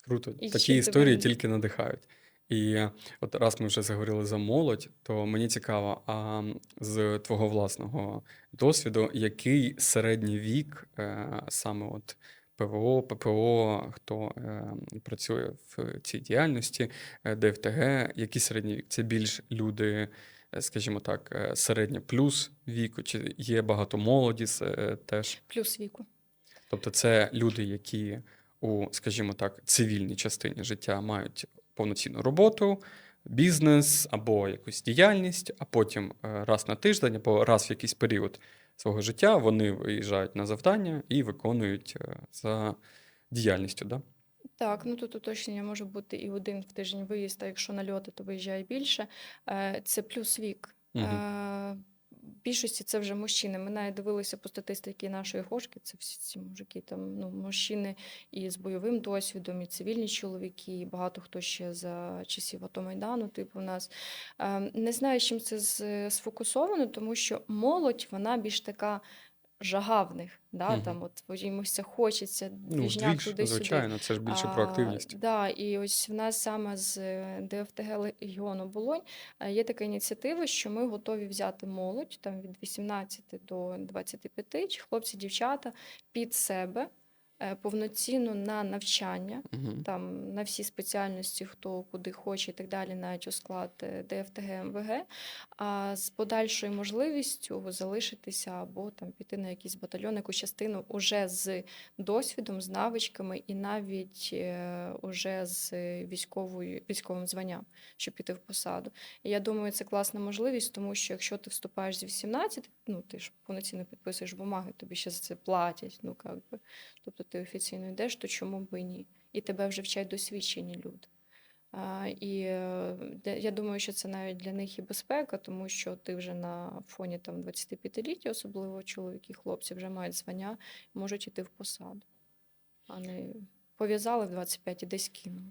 Круто. І Такі ще тебе історії тільки надихають. І от раз ми вже заговорили за молодь, то мені цікаво, а з твого власного досвіду, який середній вік саме от ПВО, ППО, хто працює в цій діяльності, ДФТГ, який середній вік? Це більш люди, скажімо так, середнє плюс віку, чи є багато молоді теж? плюс віку. Тобто це люди, які у, скажімо так, цивільній частині життя мають повноцінну роботу, бізнес або якусь діяльність, а потім раз на тиждень або раз в якийсь період свого життя вони виїжджають на завдання і виконують за діяльністю. Да? Так, ну тут уточнення може бути і один в тиждень виїзд, а якщо нальоти, то виїжджає більше. Це плюс вік. Угу. В більшості це вже мужчини. Ми навіть дивилися по статистиці нашої хошки, це всі ці мужики, там, ну, мужчини і з бойовим досвідом, і цивільні чоловіки, і багато хто ще за часів АТО Майдану, типу, у нас. Не знаю, з чим це сфокусовано, тому що молодь, вона більш така жага в них, да, Угу. там от їмось це хочеться, Ну, двіжняк двіж, туди-сюди. звичайно, це ж більше про активність. Да, і ось в нас саме з ДФТГ Легіону Болонь є така ініціатива, що ми готові взяти молодь там від 18 до 25, чи хлопці, дівчата під себе повноцінно на навчання, Угу. там на всі спеціальності, хто куди хоче і так далі, навіть у склад ДФТГ МВГ, а з подальшою можливістю залишитися або там піти на якийсь батальйон, якусь частину уже з досвідом, з навичками і навіть уже з військовим званням, щоб піти в посаду. І я думаю, це класна можливість, тому що якщо ти вступаєш з 18, ну ти ж повноцінно підписуєш бумаги, тобі ще за це платять, ну як би. Тобто ти офіційно йдеш, то чому б і ні? І тебе вже вчать досвідчені люди. Я думаю, що це навіть для них і безпека, тому що ти вже на фоні там 25-ліття, особливо чоловіки, хлопці, вже мають звання, можуть іти в посаду. А не пов'язали в 25 і десь кинули.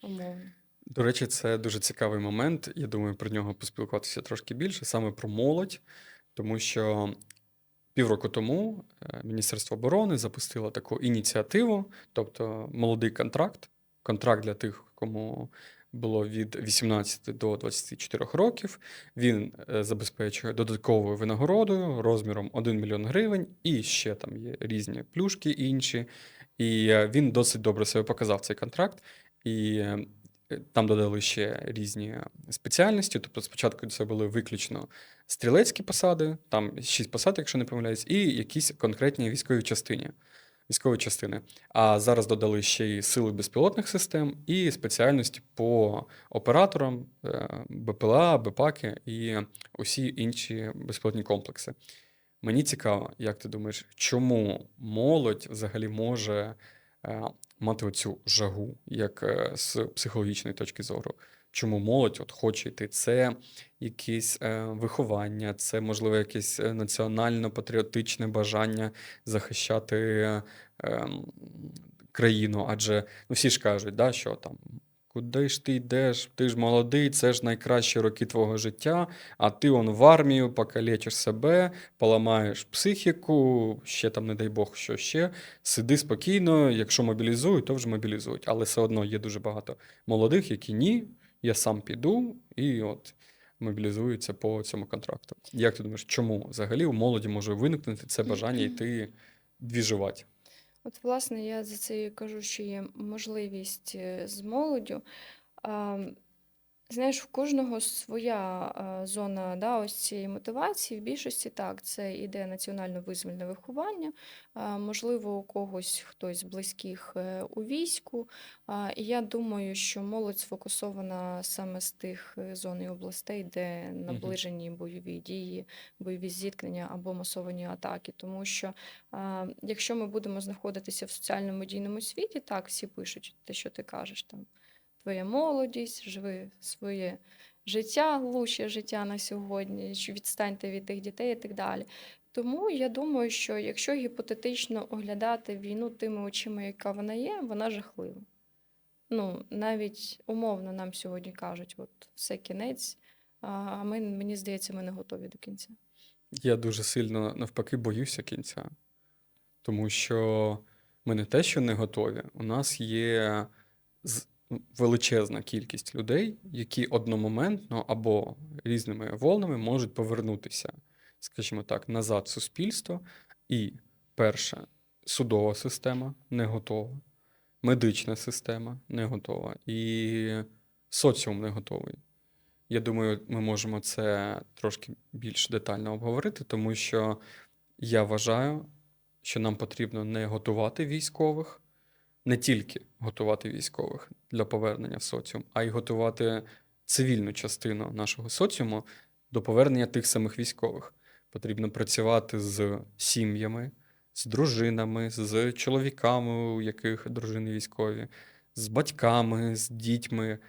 Умовно. До речі, це дуже цікавий момент. Я думаю, про нього поспілкуватися трошки більше, саме про молодь, тому що півроку тому Міністерство оборони запустило таку ініціативу, тобто молодий контракт для тих, кому було від 18 до 24 років. Він забезпечує додатковою винагородою розміром 1 мільйон гривень, і ще там є різні плюшки інші. І він досить добре себе показав, цей контракт. І там додали ще різні спеціальності. Тобто спочатку це були виключно стрілецькі посади, там 6 посад, якщо не помиляюсь, і якісь конкретні військові частини. А зараз додали ще й сили безпілотних систем і спеціальності по операторам, БПЛА, БПАКи і усі інші безпілотні комплекси. Мені цікаво, як ти думаєш, чому молодь взагалі може мати оцю жагу, як з психологічної точки зору? Чому молодь от хоче йти? Це якесь виховання, це, можливо, якесь національно-патріотичне бажання захищати країну. Адже ну, всі ж кажуть, да, що там, куди ж ти йдеш, ти ж молодий, це ж найкращі роки твого життя, а ти он в армію покалечиш себе, поламаєш психіку, ще там, не дай Бог, що ще. Сиди спокійно, якщо мобілізують, то вже мобілізують. Але все одно є дуже багато молодих, які ні, я сам піду і от мобілізуються по цьому контракту. Як ти думаєш, чому взагалі у молоді може виникнути це бажання йти двіжувати? От, власне, я за це і кажу, що є можливість з молоддю. Знаєш, у кожного своя зона, да, ось цієї мотивації. В більшості так, це іде національно-визвольне виховання, можливо, у когось хтось з близьких у війську. І я думаю, що молодь сфокусована саме з тих зон і областей, де наближені бойові дії, бойові зіткнення або масовані атаки. Тому що якщо ми будемо знаходитися в соціальному дійному світі, так, всі пишуть те, що ти кажеш там. Твоя молодість, живи своє життя, лучше життя на сьогодні, відстаньте від тих дітей і так далі. Тому я думаю, що якщо гіпотетично оглядати війну тими очима, яка вона є, вона жахлива. Ну, навіть умовно нам сьогодні кажуть, от все кінець, а мені здається, ми не готові до кінця. Я дуже сильно навпаки боюся кінця, тому що ми не те, що не готові. У нас є величезна кількість людей, які одномоментно або різними волнами можуть повернутися, скажімо так, назад в суспільство. І перше, судова система не готова, медична система не готова, і соціум не готовий. Я думаю, ми можемо це трошки більш детально обговорити, тому що я вважаю, що нам потрібно не готувати військових, не тільки готувати військових для повернення в соціум, а й готувати цивільну частину нашого соціуму до повернення тих самих військових. Потрібно працювати з сім'ями, з дружинами, з чоловіками, у яких дружини військові, з батьками, з дітьми.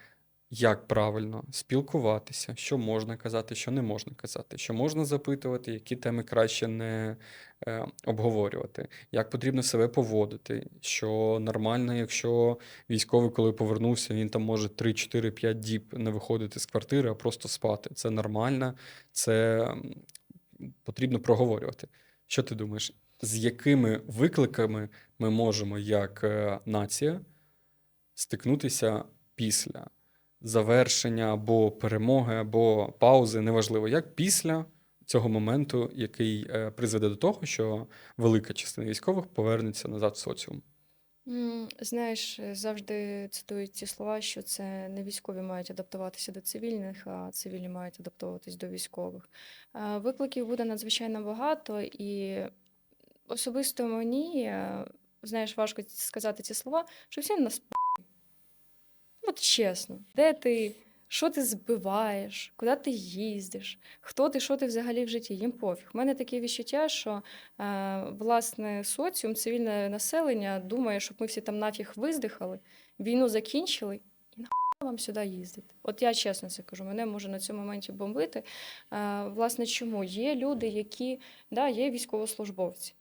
Як правильно спілкуватися, що можна казати, що не можна казати, що можна запитувати, які теми краще не обговорювати, як потрібно себе поводити, що нормально, якщо військовий, коли повернувся, він там може 3, 4, 5 діб не виходити з квартири, а просто спати. Це нормально, це потрібно проговорювати. Що ти думаєш, з якими викликами ми можемо як нація стикнутися після завершення або перемоги, або паузи, неважливо як, після цього моменту, який призведе до того, що велика частина військових повернеться назад в соціум? Знаєш, завжди цитують ці слова, що це не військові мають адаптуватися до цивільних, а цивільні мають адаптуватись до військових. Викликів буде надзвичайно багато, і особисто мені, знаєш, важко сказати ці слова, що всім нас от чесно, де ти, що ти збиваєш, куди ти їздиш, хто ти, що ти взагалі в житті, їм пофіг. У мене таке відчуття, що власне соціум, цивільне населення думає, щоб ми всі там нафіг виздихали, війну закінчили, і нахуй вам сюди їздити. От я чесно це кажу, мене може на цьому моменті бомбити. Власне, чому? Є люди, які, да, є військовослужбовці,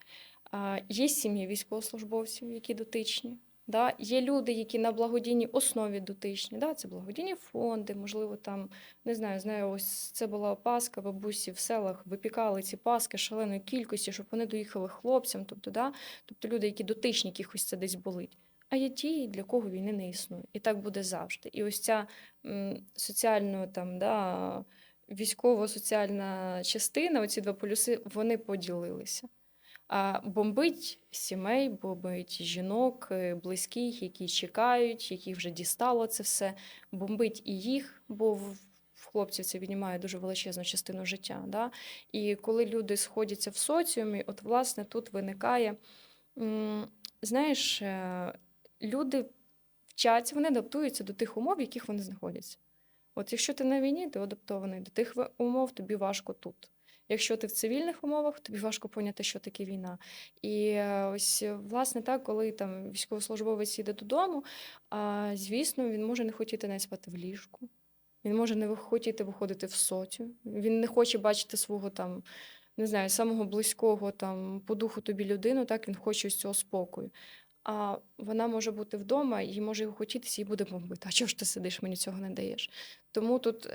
є сім'ї військовослужбовців, які дотичні. Да? Є люди, які на благодійній основі дотичні. Да? Це благодійні фонди, можливо, там, не знаю, ось це була паска, бабусі в селах випікали ці паски шаленої кількості, щоб вони доїхали хлопцям. Тобто люди, які дотичні, якихось це десь болить. А є ті, для кого війни не існує. І так буде завжди. І ось ця соціально там, да, військово-соціальна частина, оці два полюси, вони поділилися. Бомбить сімей, бомбить жінок, близьких, які чекають, яких вже дістало це все. Бомбить і їх, бо в хлопців це віднімає дуже величезну частину життя. Да? І коли люди сходяться в соціумі, от власне тут виникає, знаєш, люди вчаться, вони адаптуються до тих умов, в яких вони знаходяться. От якщо ти на війні, ти адаптований до тих умов, тобі важко тут. Якщо ти в цивільних умовах, тобі важко поняти, що таке війна. І ось, власне, так, коли там військовослужбовець їде додому, звісно, він може не хотіти навіть спати в ліжку, він може не хотіти виходити в соціум, він не хоче бачити свого там, не знаю, самого близького там по духу тобі людину, так, він хоче ось цього спокою. А вона може бути вдома, і може його хотітися, і буде бомбити. А чого ж ти сидиш, мені цього не даєш? Тому тут,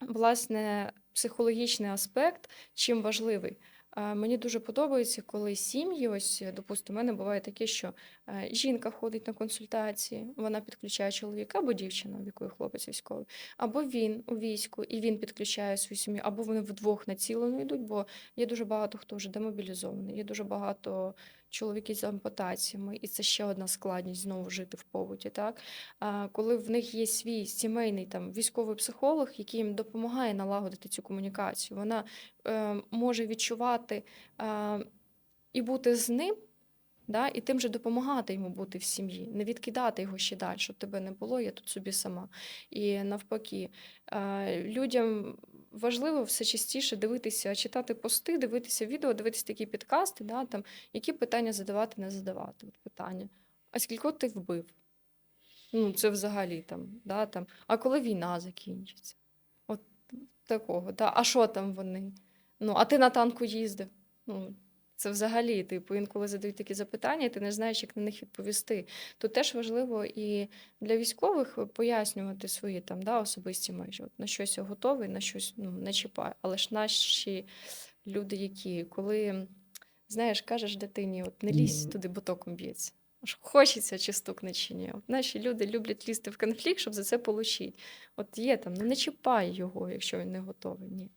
власне, психологічний аспект чим важливий. Мені дуже подобається, коли сім'ї, ось, допустимо, у мене буває таке, що жінка ходить на консультації, вона підключає чоловіка або дівчина, в якої хлопець військовий, або він у війську, і він підключає свою сім'ю, або вони вдвох націлено йдуть, бо є дуже багато хто вже демобілізований, є дуже багато чоловіків з ампутаціями, і це ще одна складність знову жити в побуті. Так? Коли в них є свій сімейний там військовий психолог, який їм допомагає налагодити цю комунікацію, вона може відчувати і бути з ним, да, і тим же допомагати йому бути в сім'ї, не відкидати його ще далі, щоб тебе не було, я тут собі сама. І навпаки, людям важливо все частіше дивитися, читати пости, дивитися відео, дивитися такі підкасти, да, там, які питання задавати, не задавати. От питання. А скільки ти вбив? Ну, це взагалі там, да, там. А коли війна закінчиться? От такого. Да. А що там вони? Ну, а ти на танку їздив? Ну, Це взагалі, типу, інколи задають такі запитання, і ти не знаєш, як на них відповісти. Тут теж важливо і для військових пояснювати свої там, да, особисті межі. От на щось я готовий, на щось не чіпаю. Але ж наші люди, які, коли, знаєш, кажеш дитині, от не лізь туди, бо током б'ється. Аж хочеться, чи стукне, чи ні. От наші люди люблять лізти в конфлікт, щоб за це отримати. От є там, не чіпай його, якщо він не готовий. Ні.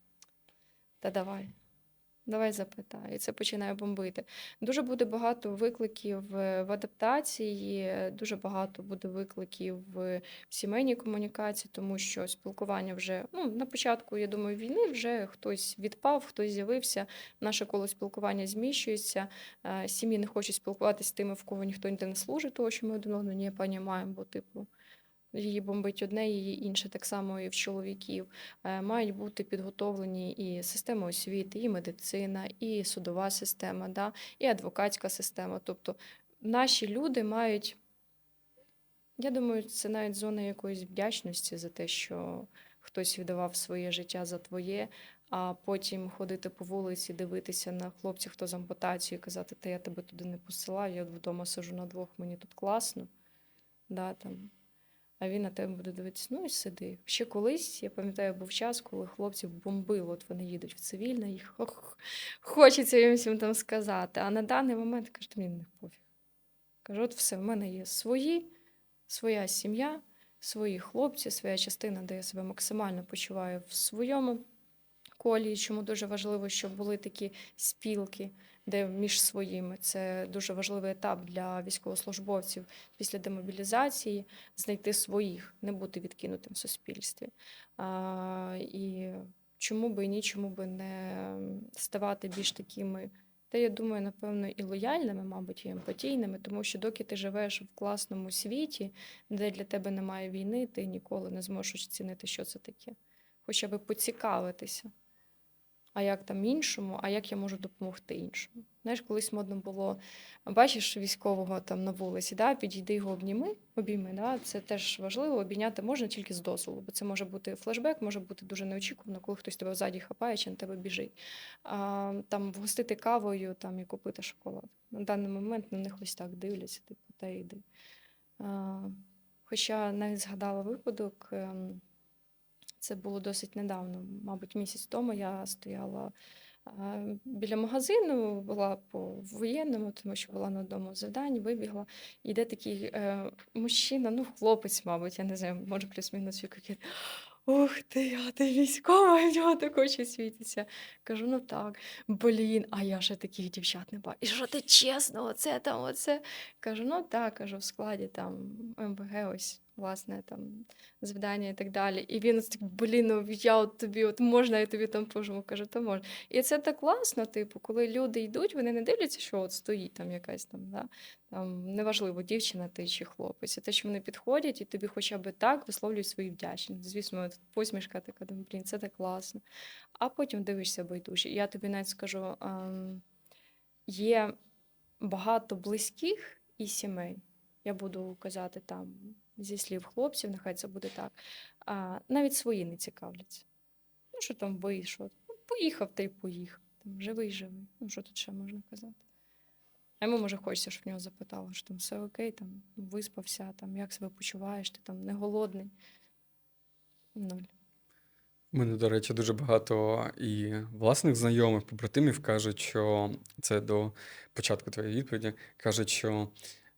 Та давай запитай. І це починає бомбити. Дуже буде багато викликів в адаптації, дуже багато буде викликів в сімейній комунікації, тому що спілкування вже на початку, я думаю, війни вже хтось відпав, хтось з'явився, наше коло спілкування зміщується, сім'ї не хочуть спілкуватися з тими, в кого ніхто ніде не служить, того, що ми один одного не розуміємо, бо типу. Її бомбить одне, її інше, так само і в чоловіків. Мають бути підготовлені і система освіти, і медицина, і судова система, да, і адвокатська система. Тобто наші люди мають, я думаю, це навіть зона якоїсь вдячності за те, що хтось віддавав своє життя за твоє, а потім ходити по вулиці, дивитися на хлопців, хто з ампутацією, і казати, та я тебе туди не посилаю, я вдома сижу на двох, мені тут класно. Да, там. А він на тебе буде дивитися, і сиди. Ще колись, я пам'ятаю, був час, коли хлопців бомбило, от вони їдуть в цивільне, їх хочеться їм всім там сказати. А на даний момент, кажуть, мені не пофіг. Кажу, от все, в мене є своя сім'я, свої хлопці, своя частина, де я себе максимально почуваю в своєму колі, чому дуже важливо, щоб були такі спілки, де між своїми. Це дуже важливий етап для військовослужбовців після демобілізації знайти своїх, не бути відкинутим в суспільстві. І чому би і ні, чому би не ставати більш такими, та я думаю, напевно, і лояльними, мабуть, і емпатійними, тому що доки ти живеш в класному світі, де для тебе немає війни, ти ніколи не зможеш оцінити, що це таке. Хоча б поцікавитися. А як там іншому, а як я можу допомогти іншому. Знаєш, колись модно було, бачиш військового там на вулиці, да, підійди його обійми, да, це теж важливо, обійняти можна тільки з дозволу, бо це може бути флешбек, може бути дуже неочікувано, коли хтось тебе ззаді хапає чи на тебе біжить. Там вгостити кавою там, і купити шоколад. На даний момент на них ось так дивляться, типу, та йди. Хоча навіть згадала випадок, це було досить недавно, мабуть, місяць тому я стояла біля магазину, була по воєнному, тому що була на одному завданні, вибігла. І йде такий мужчина, хлопець, мабуть, я не знаю, може плюс-мінус вік. Ух ти, а ти військова, і в нього так очі світяться. Кажу, так, блін, а я ще таких дівчат не бачу. І що ти чесно, оце? Кажу, так, кажу, в складі там МВГ, ось, власне, там, завдання і так далі. І він ось так, блін, я от тобі, можна, я тобі там пожму? Кажу, то можна. І це так класно, типу, коли люди йдуть, вони не дивляться, що от стоїть там якась там, да, там, неважливо, дівчина ти чи хлопець. А те, що вони підходять і тобі хоча б так висловлюють свою вдячність. Звісно, посмішка така, блін, це так класно. А потім дивишся байдужі. Я тобі навіть скажу, є багато близьких і сімей. Я буду казати там зі слів хлопців, нехай це буде так. Навіть свої не цікавляться. Що там вийшов? Поїхав та й поїхав. Там, живий. Що тут ще можна казати? А йому, може, хочеться, щоб в нього запитали, що там все окей, там виспався, там, як себе почуваєш, ти там не голодний. 0. У мене, до речі, дуже багато і власних знайомих, побратимів кажуть, що це до початку твоєї відповіді, кажуть, що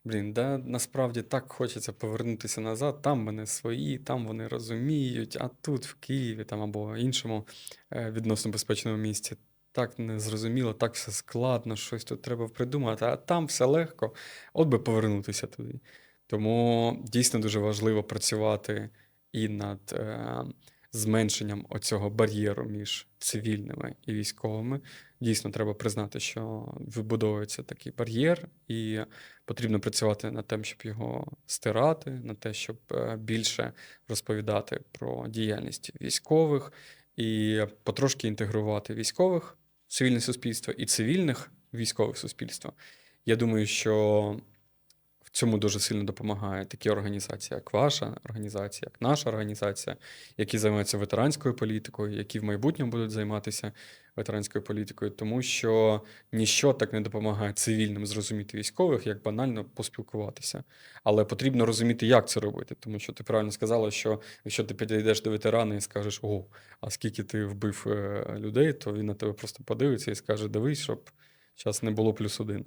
насправді так хочеться повернутися назад, там вони свої, там вони розуміють, а тут в Києві там або іншому відносно безпечному місці так незрозуміло, так все складно, щось тут треба придумати, а там все легко, от би повернутися туди. Тому дійсно дуже важливо працювати і над зменшенням оцього бар'єру між цивільними і військовими. Дійсно, треба признати, що вибудовується такий бар'єр, і потрібно працювати над тим, щоб його стирати, над те, щоб більше розповідати про діяльність військових і потрошки інтегрувати військових в цивільне суспільство і цивільних в військове суспільство. Я думаю, що В цьому дуже сильно допомагають такі організації, як ваша організація, як наша організація, які займаються ветеранською політикою, які в майбутньому будуть займатися ветеранською політикою, тому що ніщо так не допомагає цивільним зрозуміти військових, як банально поспілкуватися. Але потрібно розуміти, як це робити, тому що ти правильно сказала, що якщо ти підійдеш до ветерана і скажеш, о, а скільки ти вбив людей, то він на тебе просто подивиться і скаже, дивись, щоб зараз не було +1.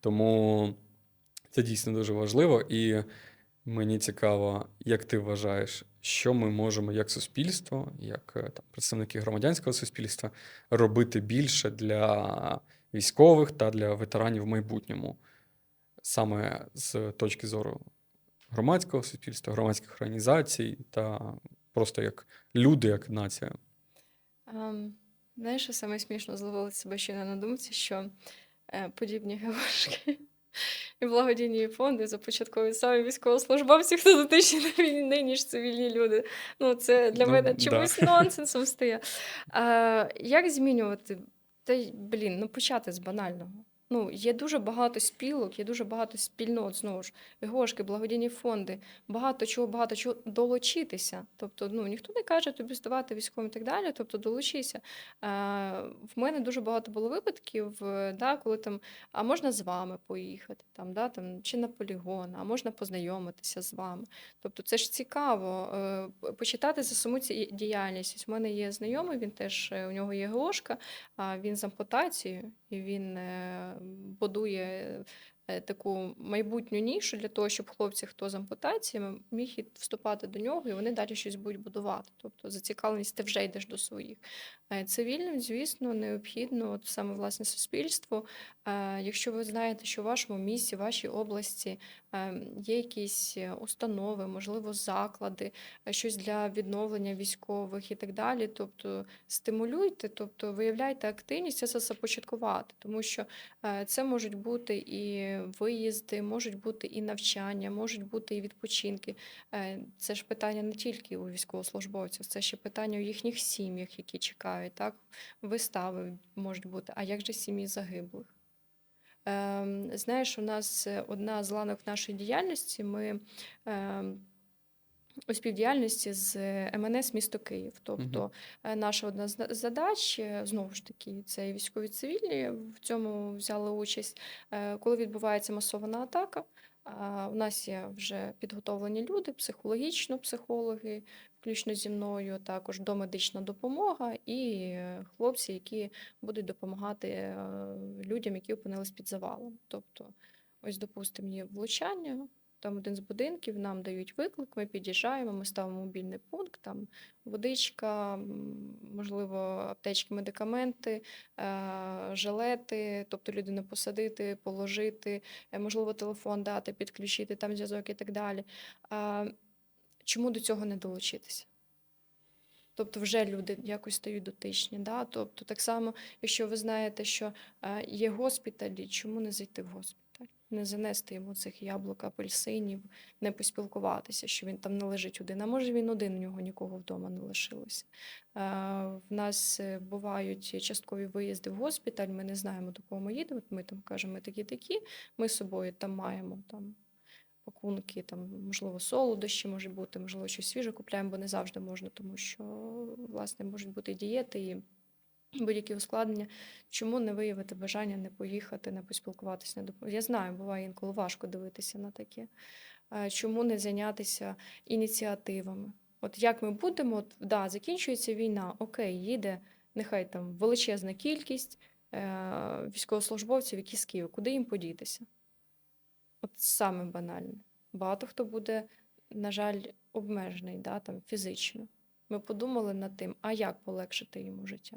Тому це дійсно дуже важливо, і мені цікаво, як ти вважаєш, що ми можемо як суспільство, як там, представники громадянського суспільства робити більше для військових та для ветеранів в майбутньому, саме з точки зору громадського суспільства, громадських організацій та просто як люди, як нація. Знаєш, що саме смішно зловила себе ще на думці, що подібні ГВшки і благодійні фонди започатковують саме військовослужбовці, хто дотичні до війни, ніж цивільні люди. Ну, це для мене Да. чомусь нонсенсом стає. Як змінювати? Почати з банального. Є дуже багато спілок, є дуже багато спільнот, знову ж, ГОшки, благодійні фонди, багато чого долучитися. Тобто, ніхто не каже тобі здавати військовим і так далі, тобто долучися. В мене дуже багато було випадків, коли там, а можна з вами поїхати, чи на полігон, а можна познайомитися з вами. Тобто це ж цікаво, почитати за саму цю діяльність. Ось у мене є знайомий, він теж, у нього є ГОшка, він з ампутацією, і він будує таку майбутню нішу для того, щоб хлопці, хто з ампутаціями, міг вступати до нього, і вони далі щось будуть будувати. Тобто зацікавленість, ти вже йдеш до своїх. Цивільним, звісно, необхідно саме власне суспільство. Якщо ви знаєте, що в вашому місті, в вашій області є якісь установи, можливо, заклади, щось для відновлення військових і так далі, тобто стимулюйте, тобто виявляйте активність, це започаткувати, тому що це можуть бути і виїзди, можуть бути і навчання, можуть бути і відпочинки. Це ж питання не тільки у військовослужбовців, це ще питання у їхніх сім'ях, які чекають, так? Вистави можуть бути, а як же сім'ї загиблих? Знаєш, у нас одна з ланок нашої діяльності, ми у співдіяльності з МНС місто Київ. Тобто наша одна з задач, знову ж таки, це і військові цивільні в цьому взяли участь. Коли відбувається масована атака, у нас є вже підготовлені люди, психологічно психологи, включно зі мною, також домедична допомога і хлопці, які будуть допомагати людям, які опинились під завалом. Тобто, ось, допустимо, є влучання, там один з будинків, нам дають виклик, ми під'їжджаємо, ми ставимо мобільний пункт, там водичка, можливо, аптечки, медикаменти, жилети, тобто людину посадити, положити, можливо, телефон дати, підключити, там зв'язок і так далі. Чому до цього не долучитися? Тобто вже люди якось стають дотичні. Да? Тобто так само, якщо ви знаєте, що є госпіталі, чому не зайти в госпіталь? Не занести йому цих яблук, апельсинів, не поспілкуватися, що він там не лежить один. А може він один, у нього нікого вдома не лишилося. В нас бувають часткові виїзди в госпіталь, ми не знаємо, до кого ми їдемо, ми там кажемо, ми такі-такі, ми з собою там маємо там пакунки, там, можливо, солодощі може бути, можливо, щось свіже купляємо, бо не завжди можна, тому що, власне, можуть бути дієти і будь-які ускладнення. Чому не виявити бажання не поїхати, не поспілкуватися? Я знаю, буває інколи важко дивитися на таке. Чому не зайнятися ініціативами? От як ми будемо, закінчується війна, окей, їде, нехай там величезна кількість військовослужбовців, які з Києва, куди їм подітися? От саме банальне. Багато хто буде, на жаль, обмежений там, фізично. Ми подумали над тим, а як полегшити йому життя?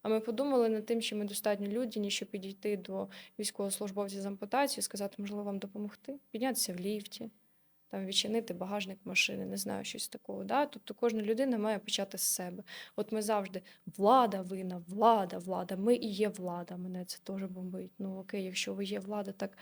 А ми подумали над тим, що ми достатньо людяні, щоб підійти до військовослужбовців з ампутацією і сказати, можливо, вам допомогти? Піднятися в ліфті, там, відчинити багажник машини, не знаю, щось такого. Да? Тобто кожна людина має почати з себе. От ми завжди влада винна, влада, ми і є влада, мене це теж бомбить. Ну окей, якщо ви є влада, так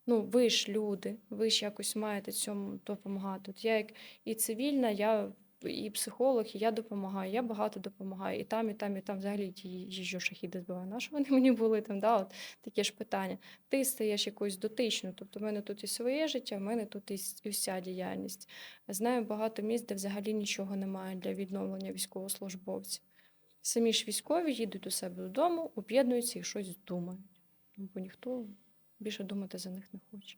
ви ж люди, ви ж якось маєте цьому допомагати. От я як і цивільна, я і психолог, і я допомагаю, я багато допомагаю, і там, і там, і там взагалі ті їжджу, шахіди збиваю. На що вони мені були там, да, от таке ж питання. Ти стаєш якоюсь дотичною, тобто в мене тут і своє життя, в мене тут і вся діяльність. Знаю багато місць, де взагалі нічого немає для відновлення військовослужбовців. Самі ж військові їдуть до себе додому, об'єднуються і щось думають. Бо ніхто більше думати за них не хоче.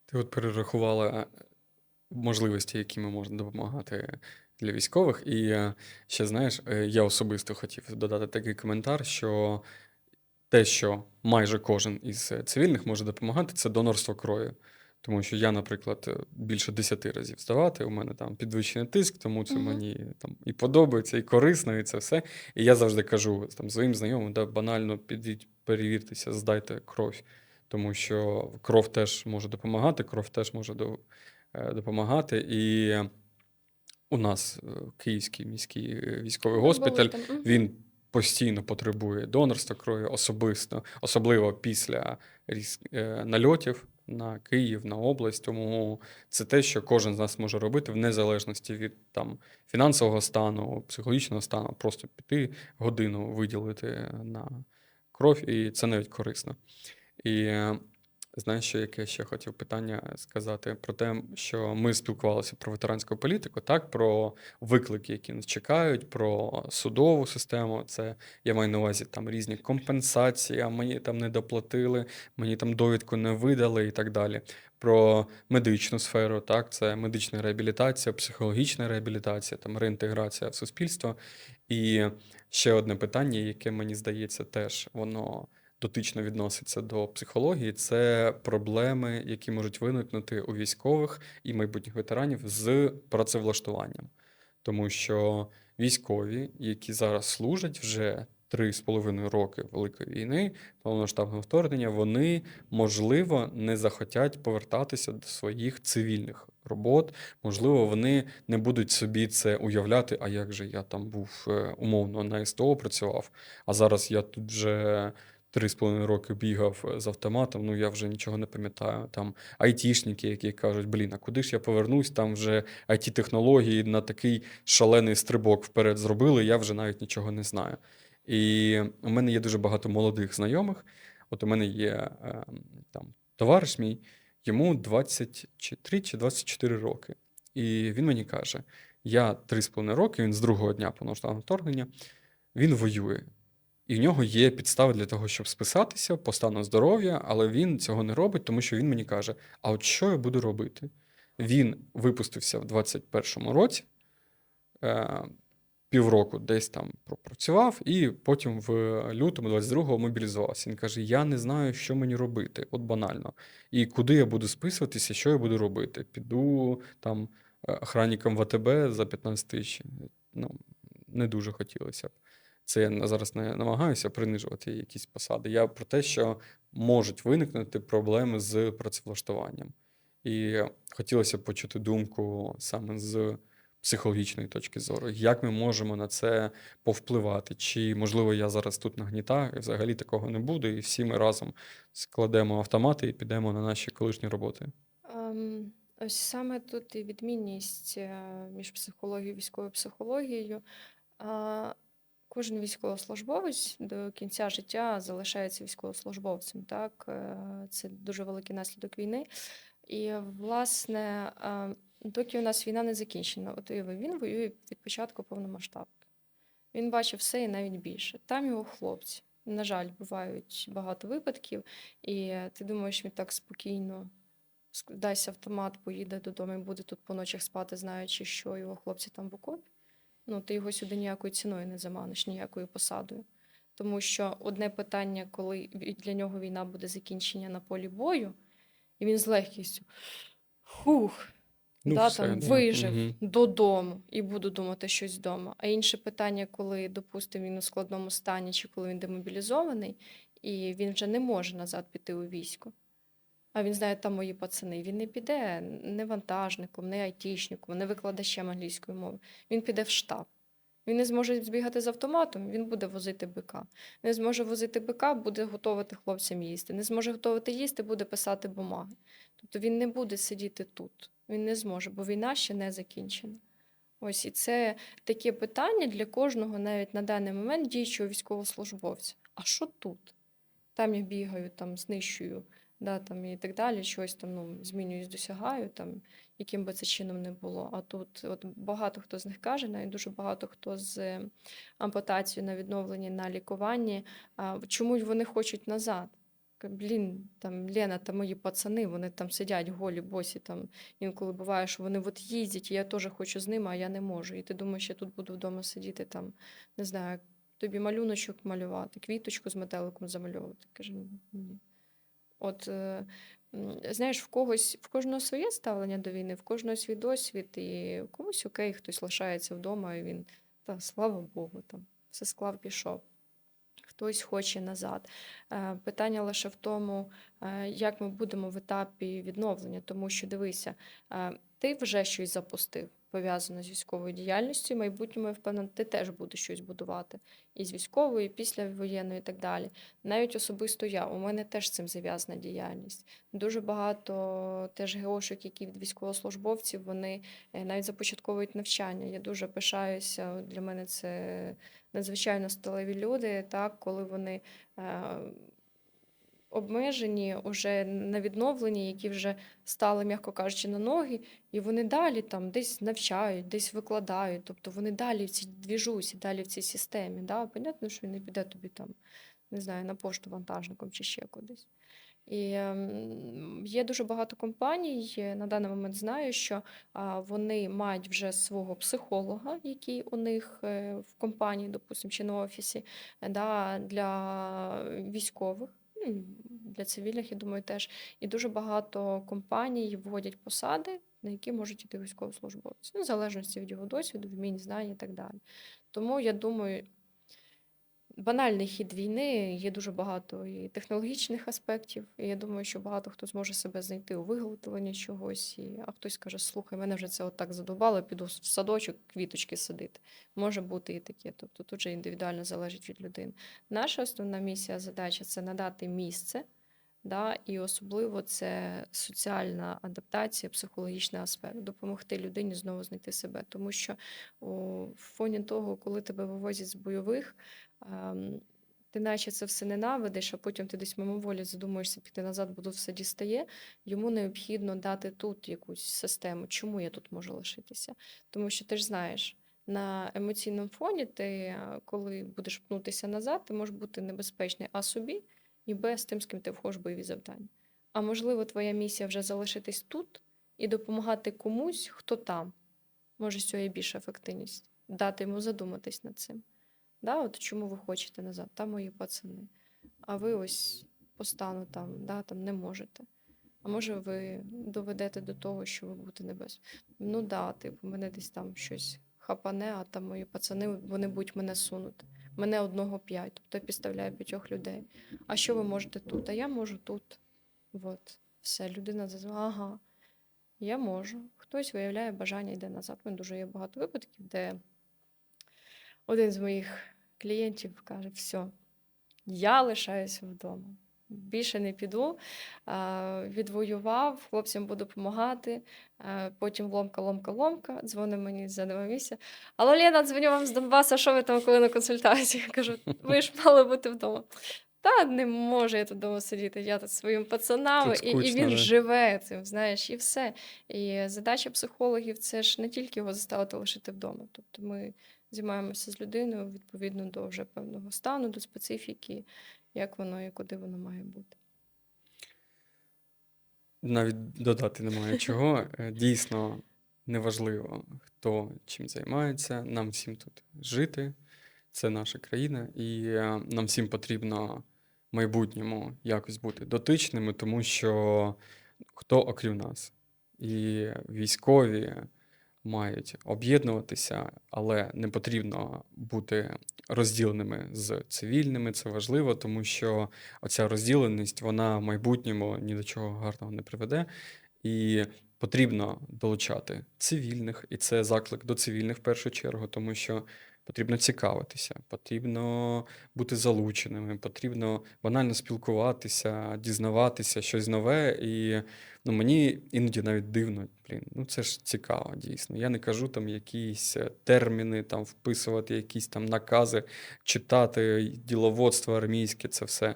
Ти от перерахувала можливості, якими можна допомагати для військових. І ще, знаєш, я особисто хотів додати такий коментар, що те, що майже кожен із цивільних може допомагати, це донорство крові. Тому що я, наприклад, більше 10 разів здавати, у мене там підвищений тиск, тому це мені там і подобається, і корисно, і це все. І я завжди кажу там своїм знайомим, да, банально підіть, перевіртеся, здайте кров. Тому що кров теж може допомагати, кров теж може допомагати. І у нас Київський міський військовий Ви були госпіталь, там. він постійно потребує донорства крові, особливо після нальотів на Київ, на область. Тому це те, що кожен з нас може робити в незалежності від там фінансового стану, психологічного стану, просто піти годину виділити на кров, і це навіть корисно. І знаєш, що яке ще хотів питання сказати про те, що ми спілкувалися про ветеранську політику, так, про виклики, які нас чекають, про судову систему. Це я маю на увазі там різні компенсації, а мені там не доплатили, мені там довідку не видали і так далі. Про медичну сферу, так, це медична реабілітація, психологічна реабілітація, там реінтеграція в суспільство. І ще одне питання, яке мені здається, теж воно дотично відноситься до психології, це проблеми, які можуть виникнути у військових і майбутніх ветеранів з працевлаштуванням. Тому що військові, які зараз служать вже 3,5 роки Великої війни, повномасштабного вторгнення, вони, можливо, не захотять повертатися до своїх цивільних робот. Можливо, вони не будуть собі це уявляти, а як же я там був умовно на СТО працював, а зараз я тут вже 3,5 роки бігав з автоматом, ну я вже нічого не пам'ятаю. Там айтішники, які кажуть, блін, а куди ж я повернусь, там вже IT-технології на такий шалений стрибок вперед зробили, я вже навіть нічого не знаю. І у мене є дуже багато молодих знайомих. От у мене є там товариш мій, йому 23 чи 24 роки. І він мені каже: я 3,5 роки, він з другого дня повномасштабного вторгнення, він воює. І в нього є підстави для того, щоб списатися по стану здоров'я, але він цього не робить, тому що він мені каже: а от що я буду робити? Він випустився в 21-му році, півроку десь там пропрацював, і потім в лютому 22-го мобілізувався. Він каже: я не знаю, що мені робити, от банально. І куди я буду списуватися, що я буду робити? Піду там охранником в АТБ за 15 тисяч. Ну, не дуже хотілося б. Це я зараз не намагаюся принижувати якісь посади. Я про те, що можуть виникнути проблеми з працевлаштуванням. І хотілося б почути думку саме з психологічної точки зору. Як ми можемо на це повпливати? Чи, можливо, я зараз тут нагнітаю, і взагалі такого не буде, і всі ми разом складемо автомати і підемо на наші колишні роботи? Ось саме тут і відмінність між психологією і військовою психологією. Кожен військовослужбовець до кінця життя залишається військовослужбовцем. Так? Це дуже великий наслідок війни. І, власне, доки у нас війна не закінчена, от уяви, він воює від початку повномасштабки. Він бачив все і навіть більше. Там його хлопці. На жаль, бувають багато випадків, і ти думаєш, він так спокійно дасть автомат, поїде додому і буде тут по ночах спати, знаючи, що його хлопці там в окопі. Ну, ти його сюди ніякою ціною не заманиш, ніякою посадою. Тому що одне питання, коли для нього війна буде закінчення на полі бою, і він з легкістю там вижив додому і буду думати щось вдома. А інше питання, коли, допустимо, він у складному стані, чи коли він демобілізований, і він вже не може назад піти у військо. А він знає, там мої пацани. Він не піде не вантажником, не айтішником, не викладачем англійської мови. Він піде в штаб. Він не зможе збігати з автоматом, він буде возити бика. Не зможе возити бика, буде готувати хлопцям їсти. Не зможе готувати їсти, буде писати бумаги. Тобто він не буде сидіти тут. Він не зможе, бо війна ще не закінчена. Ось і це таке питання для кожного навіть на даний момент діючого військовослужбовця. А що тут? Там я бігаю, там знищую, да, там і так далі, щось там змінююсь, досягаю, там, яким би це чином не було. А тут от багато хто з них каже, навіть дуже багато хто з ампутацією на відновленні, на лікуванні, чому вони хочуть назад. Блін, там Лена та мої пацани, вони там сидять голі, босі, там інколи буває, що вони от їздять, і я теж хочу з ними, а я не можу. І ти думаєш, я тут буду вдома сидіти, там, не знаю, тобі малюночок малювати, квіточку з метеликом замальовувати. Каже, ні. От, знаєш, в кожного своє ставлення до війни, в кожного свій досвід, і комусь окей, хтось лишається вдома, і він, та слава Богу, там, все склав, пішов. Хтось хоче назад. Питання лише в тому, як ми будемо в етапі відновлення, тому що дивися, ти вже щось запустив, пов'язане з військовою діяльністю, і в майбутньому, я впевнена, ти теж будеш щось будувати. І з військової, і післявоєнної, і так далі. Навіть особисто я, у мене теж з цим зав'язана діяльність. Дуже багато теж ГОшок, які від військовослужбовців, вони навіть започатковують навчання. Я дуже пишаюся, для мене це надзвичайно сталеві люди, так, коли вони обмежені уже на відновленні, які вже стали, м'яко кажучи, на ноги, і вони далі там десь навчають, десь викладають, тобто вони далі в цій двіжусі, далі в цій системі. Да? Понятно, що він не піде тобі там, не знаю, на пошту вантажником чи ще кудись. І є дуже багато компаній, на даний момент знаю, що вони мають вже свого психолога, який у них в компанії, допустимо, чи на офісі, да, для військових, для цивільних, я думаю, теж. І дуже багато компаній вводять посади, на які можуть іти військовослужбовці. Ну, в залежності від його досвіду, вмінь, знань і так далі. Тому я думаю, банальний хід війни, є дуже багато і технологічних аспектів. І я думаю, що багато хто зможе себе знайти у виготовленні чогось. А хтось каже, слухай, мене вже це отак задовбало, піду в садочок квіточки садити. Може бути і таке. Тобто тут же індивідуально залежить від людини. Наша основна місія, задача це надати місце. Да, і особливо це соціальна адаптація, психологічний аспект, допомогти людині знову знайти себе. Тому що в фоні того, коли тебе вивозять з бойових, ти наче це все ненавидиш, а потім ти десь мимоволі задумуєшся піти назад, бо тут все дістає. Йому необхідно дати тут якусь систему. Чому я тут можу лишитися? Тому що ти ж знаєш, на емоційному фоні ти, коли будеш пнутися назад, ти можеш бути небезпечний а собі, і Б з тим, з ким ти входиш в бойові завдання. А можливо, твоя місія вже залишитись тут і допомагати комусь, хто там. Може, з цього є більша ефективність. Дати йому задуматись над цим. Да, от чому ви хочете назад? Там мої пацани. А ви ось по стану там, да, там не можете. А може, ви доведете до того, що ви будете небезпечні. Ну да, типу, мене десь там щось хапане, а там мої пацани, вони будуть мене сунути. Мене одного 5, тобто я підставляю 5 людей. А що ви можете тут? А я можу тут. От, все, людина зазвала, ага, я можу. Хтось виявляє бажання, йде назад. У мене дуже є багато випадків, де один з моїх клієнтів каже, все, я лишаюся вдома. Більше не піду, відвоював, хлопцям буду допомагати, потім ломка, дзвонить мені за 2 місяці. Алло, Лена, дзвоню вам з Донбасу, що ви там, коли на консультації? Я кажу, ви ж мали бути вдома. Та не можу я тут вдома сидіти, я тут своїми пацанами, Тут і скучно, він да. живе цим, знаєш, і все. І задача психологів – це ж не тільки його заставити лишити вдома. Тобто ми займаємося з людиною відповідно до вже певного стану, до специфіки, як воно і куди воно має бути. Навіть додати немає чого. Дійсно неважливо, хто чим займається. Нам всім тут жити. Це наша країна, і нам всім потрібно в майбутньому якось бути дотичними, тому що хто окрім нас? І військові мають об'єднуватися, але не потрібно бути розділеними з цивільними. Це важливо, тому що оця розділеність, вона в майбутньому ні до чого гарного не приведе. І потрібно долучати цивільних, і це заклик до цивільних в першу чергу, тому що потрібно цікавитися, потрібно бути залученими, потрібно банально спілкуватися, дізнаватися щось нове. І мені іноді навіть дивно, це ж цікаво, дійсно. Я не кажу там якісь терміни, там вписувати якісь там накази, читати діловодство армійське, це все.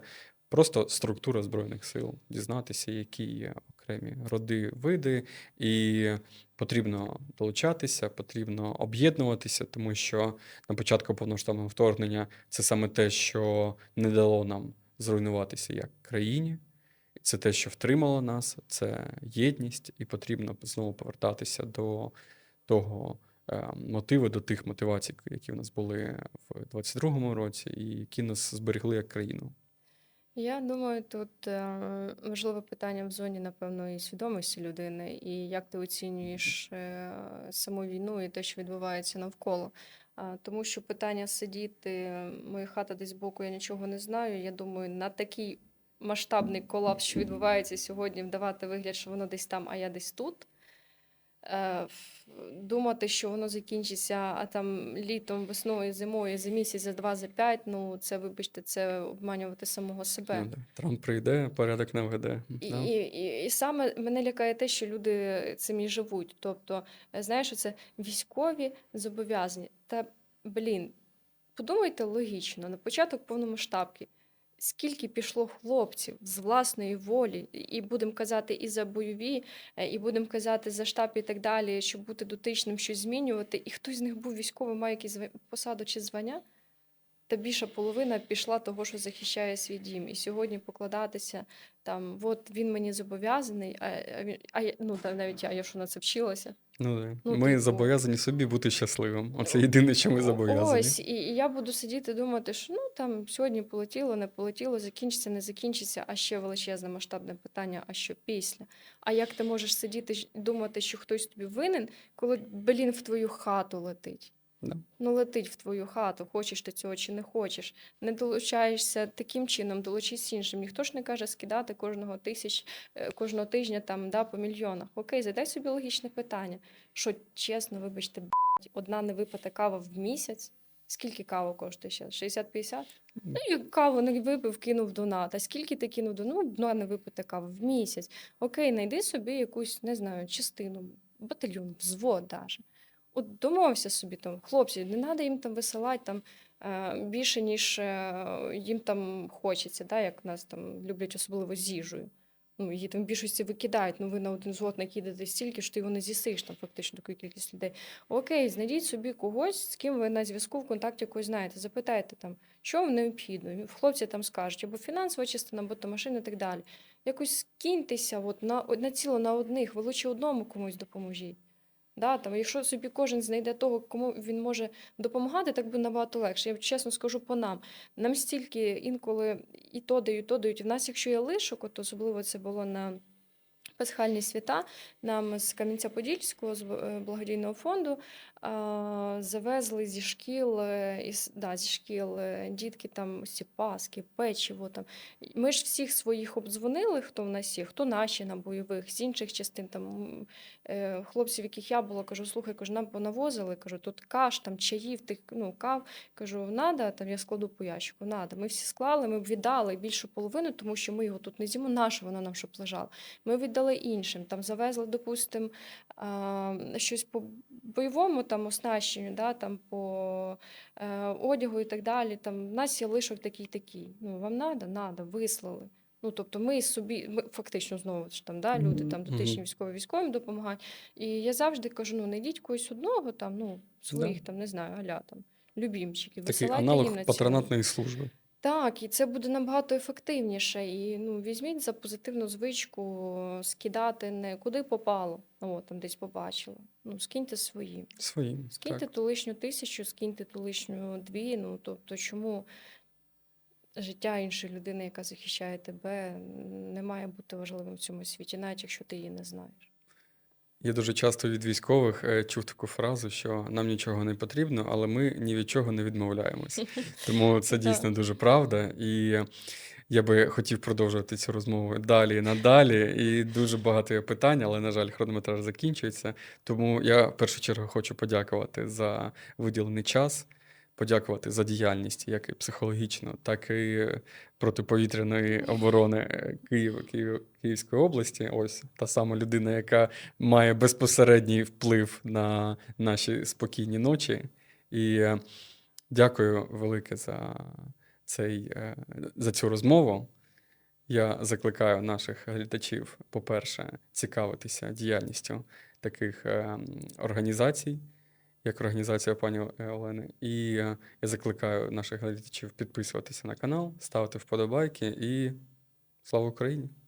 Просто структура Збройних сил, дізнатися, які є окремі роди, види, і потрібно долучатися, потрібно об'єднуватися, тому що на початку повномасштабного вторгнення це саме те, що не дало нам зруйнуватися як країні, це те, що втримало нас, це єдність, і потрібно знову повертатися до того мотиву, до тих мотивацій, які в нас були в 22-му році, і які нас зберегли як країну. Я думаю, тут важливе питання в зоні, напевно, і свідомості людини, і як ти оцінюєш саму війну і те, що відбувається навколо. Тому що питання сидіти, моя хата десь збоку, я нічого не знаю. Я думаю, на такий масштабний колапс, що відбувається сьогодні, вдавати вигляд, що воно десь там, а я десь тут. Думати, що воно закінчиться, а там літом, весною, зимою, за місяць, за 2, за 5, ну це, вибачте, це обманювати самого себе. Да. Трамп прийде, порядок наведе. І саме мене лякає те, що люди цим і живуть. Тобто, знаєш, це військові зобов'язані. Та, подумайте логічно, на початок повномасштабки, скільки пішло хлопців з власної волі, і будемо казати і за бойові, і будемо казати за штаб і так далі, щоб бути дотичним, щось змінювати, і хтось з них був військовий, має якісь посаду чи звання, та більша половина пішла того, що захищає свій дім. І сьогодні покладатися, там, от він мені зобов'язаний, навіть я що на це вчилася. Ми зобов'язані собі бути щасливим. Оце єдине, що ми зобов'язані. Ось, і я буду сидіти думати, що там сьогодні полетіло, не полетіло, закінчиться, не закінчиться, а ще величезне масштабне питання, а що після? А як ти можеш сидіти і думати, що хтось тобі винен, коли, в твою хату летить? Да. Летить в твою хату, хочеш ти цього чи не хочеш. Не долучаєшся таким чином, долучись іншим. Ніхто ж не каже скидати кожного тижня там, по мільйонах. Окей, задай собі логічне питання. Що, чесно, вибачте, одна не випита кава в місяць? Скільки кава коштує ще? 60-50? І каву не випив, кинув донат. А скільки ти кинув донат? Одна не випита кава в місяць. Окей, знайди собі якусь, не знаю, частину, батальйон, взвод даже. От домовився собі там, хлопці, не треба їм там висилати там, більше, ніж їм там хочеться, як нас там люблять особливо з їжею. Її там в більшості викидають, ви на один взвод накидаєте стільки, що ти його не з'їсиш, там фактично таку кількість людей. Окей, знайдіть собі когось, з ким ви на зв'язку, в контакті когось знаєте, запитайте там, що вам необхідно. Хлопці там скажуть, або фінансова частина, або то машина і так далі. Якось киньтеся на одних, ви лучше одному комусь допоможіть. Якщо собі кожен знайде того, кому він може допомагати, так буде набагато легше. Я чесно скажу по нам. Нам стільки інколи і то дають. В нас, якщо є лишок, то особливо це було на пасхальні свята, нам з Кам'янця-Подільського, з благодійного фонду, завезли зі шкіл дітки там всі паски, печиво там. Ми ж всіх своїх обдзвонили, хто в нас є, хто наші на бойових, з інших частин там хлопців, яких я була, кажу, слухай, нам понавозили, кажу, тут каш, там чаїв, кав, кажу, надо, там я складу по ящику, надо. Ми всі склали, ми віддали більшу половину, тому що ми його тут не з'їмо, наше воно нам щоб лежало. Ми віддали іншим, там завезли, допустимо, щось по бойовому там оснащенню, там по одягу і так далі. Там в нас є лишок такий. Вам надо, вислали. Тобто ми фактично знову ж там, люди там дотичні військовим допомагають. І я завжди кажу, знайдіть когось одного там, своїх там, не знаю, аля там, любімчиків. Такий аналог патронатної служби. Так, і це буде набагато ефективніше. І візьміть за позитивну звичку скидати не куди попало, там десь побачила. Скиньте свої. Скиньте так. ту лишню 1000, скиньте ту лишню 2. Тобто, чому життя іншої людини, яка захищає тебе, не має бути важливим в цьому світі, навіть якщо ти її не знаєш. Я дуже часто від військових чув таку фразу, що нам нічого не потрібно, але ми ні від чого не відмовляємось. Тому це дійсно дуже правда. І я би хотів продовжувати цю розмову далі і надалі. І дуже багато є питань, але, на жаль, хронометраж закінчується. Тому я в першу чергу хочу подякувати за виділений час. подякувати за діяльність як і психологічну, так і протиповітряної оборони Київської області. Ось та сама людина, яка має безпосередній вплив на наші спокійні ночі. І дякую велике за цю розмову. Я закликаю наших глядачів, по-перше, цікавитися діяльністю таких організацій, як організація пані Олени. І я закликаю наших глядачів підписуватися на канал, ставити вподобайки і слава Україні!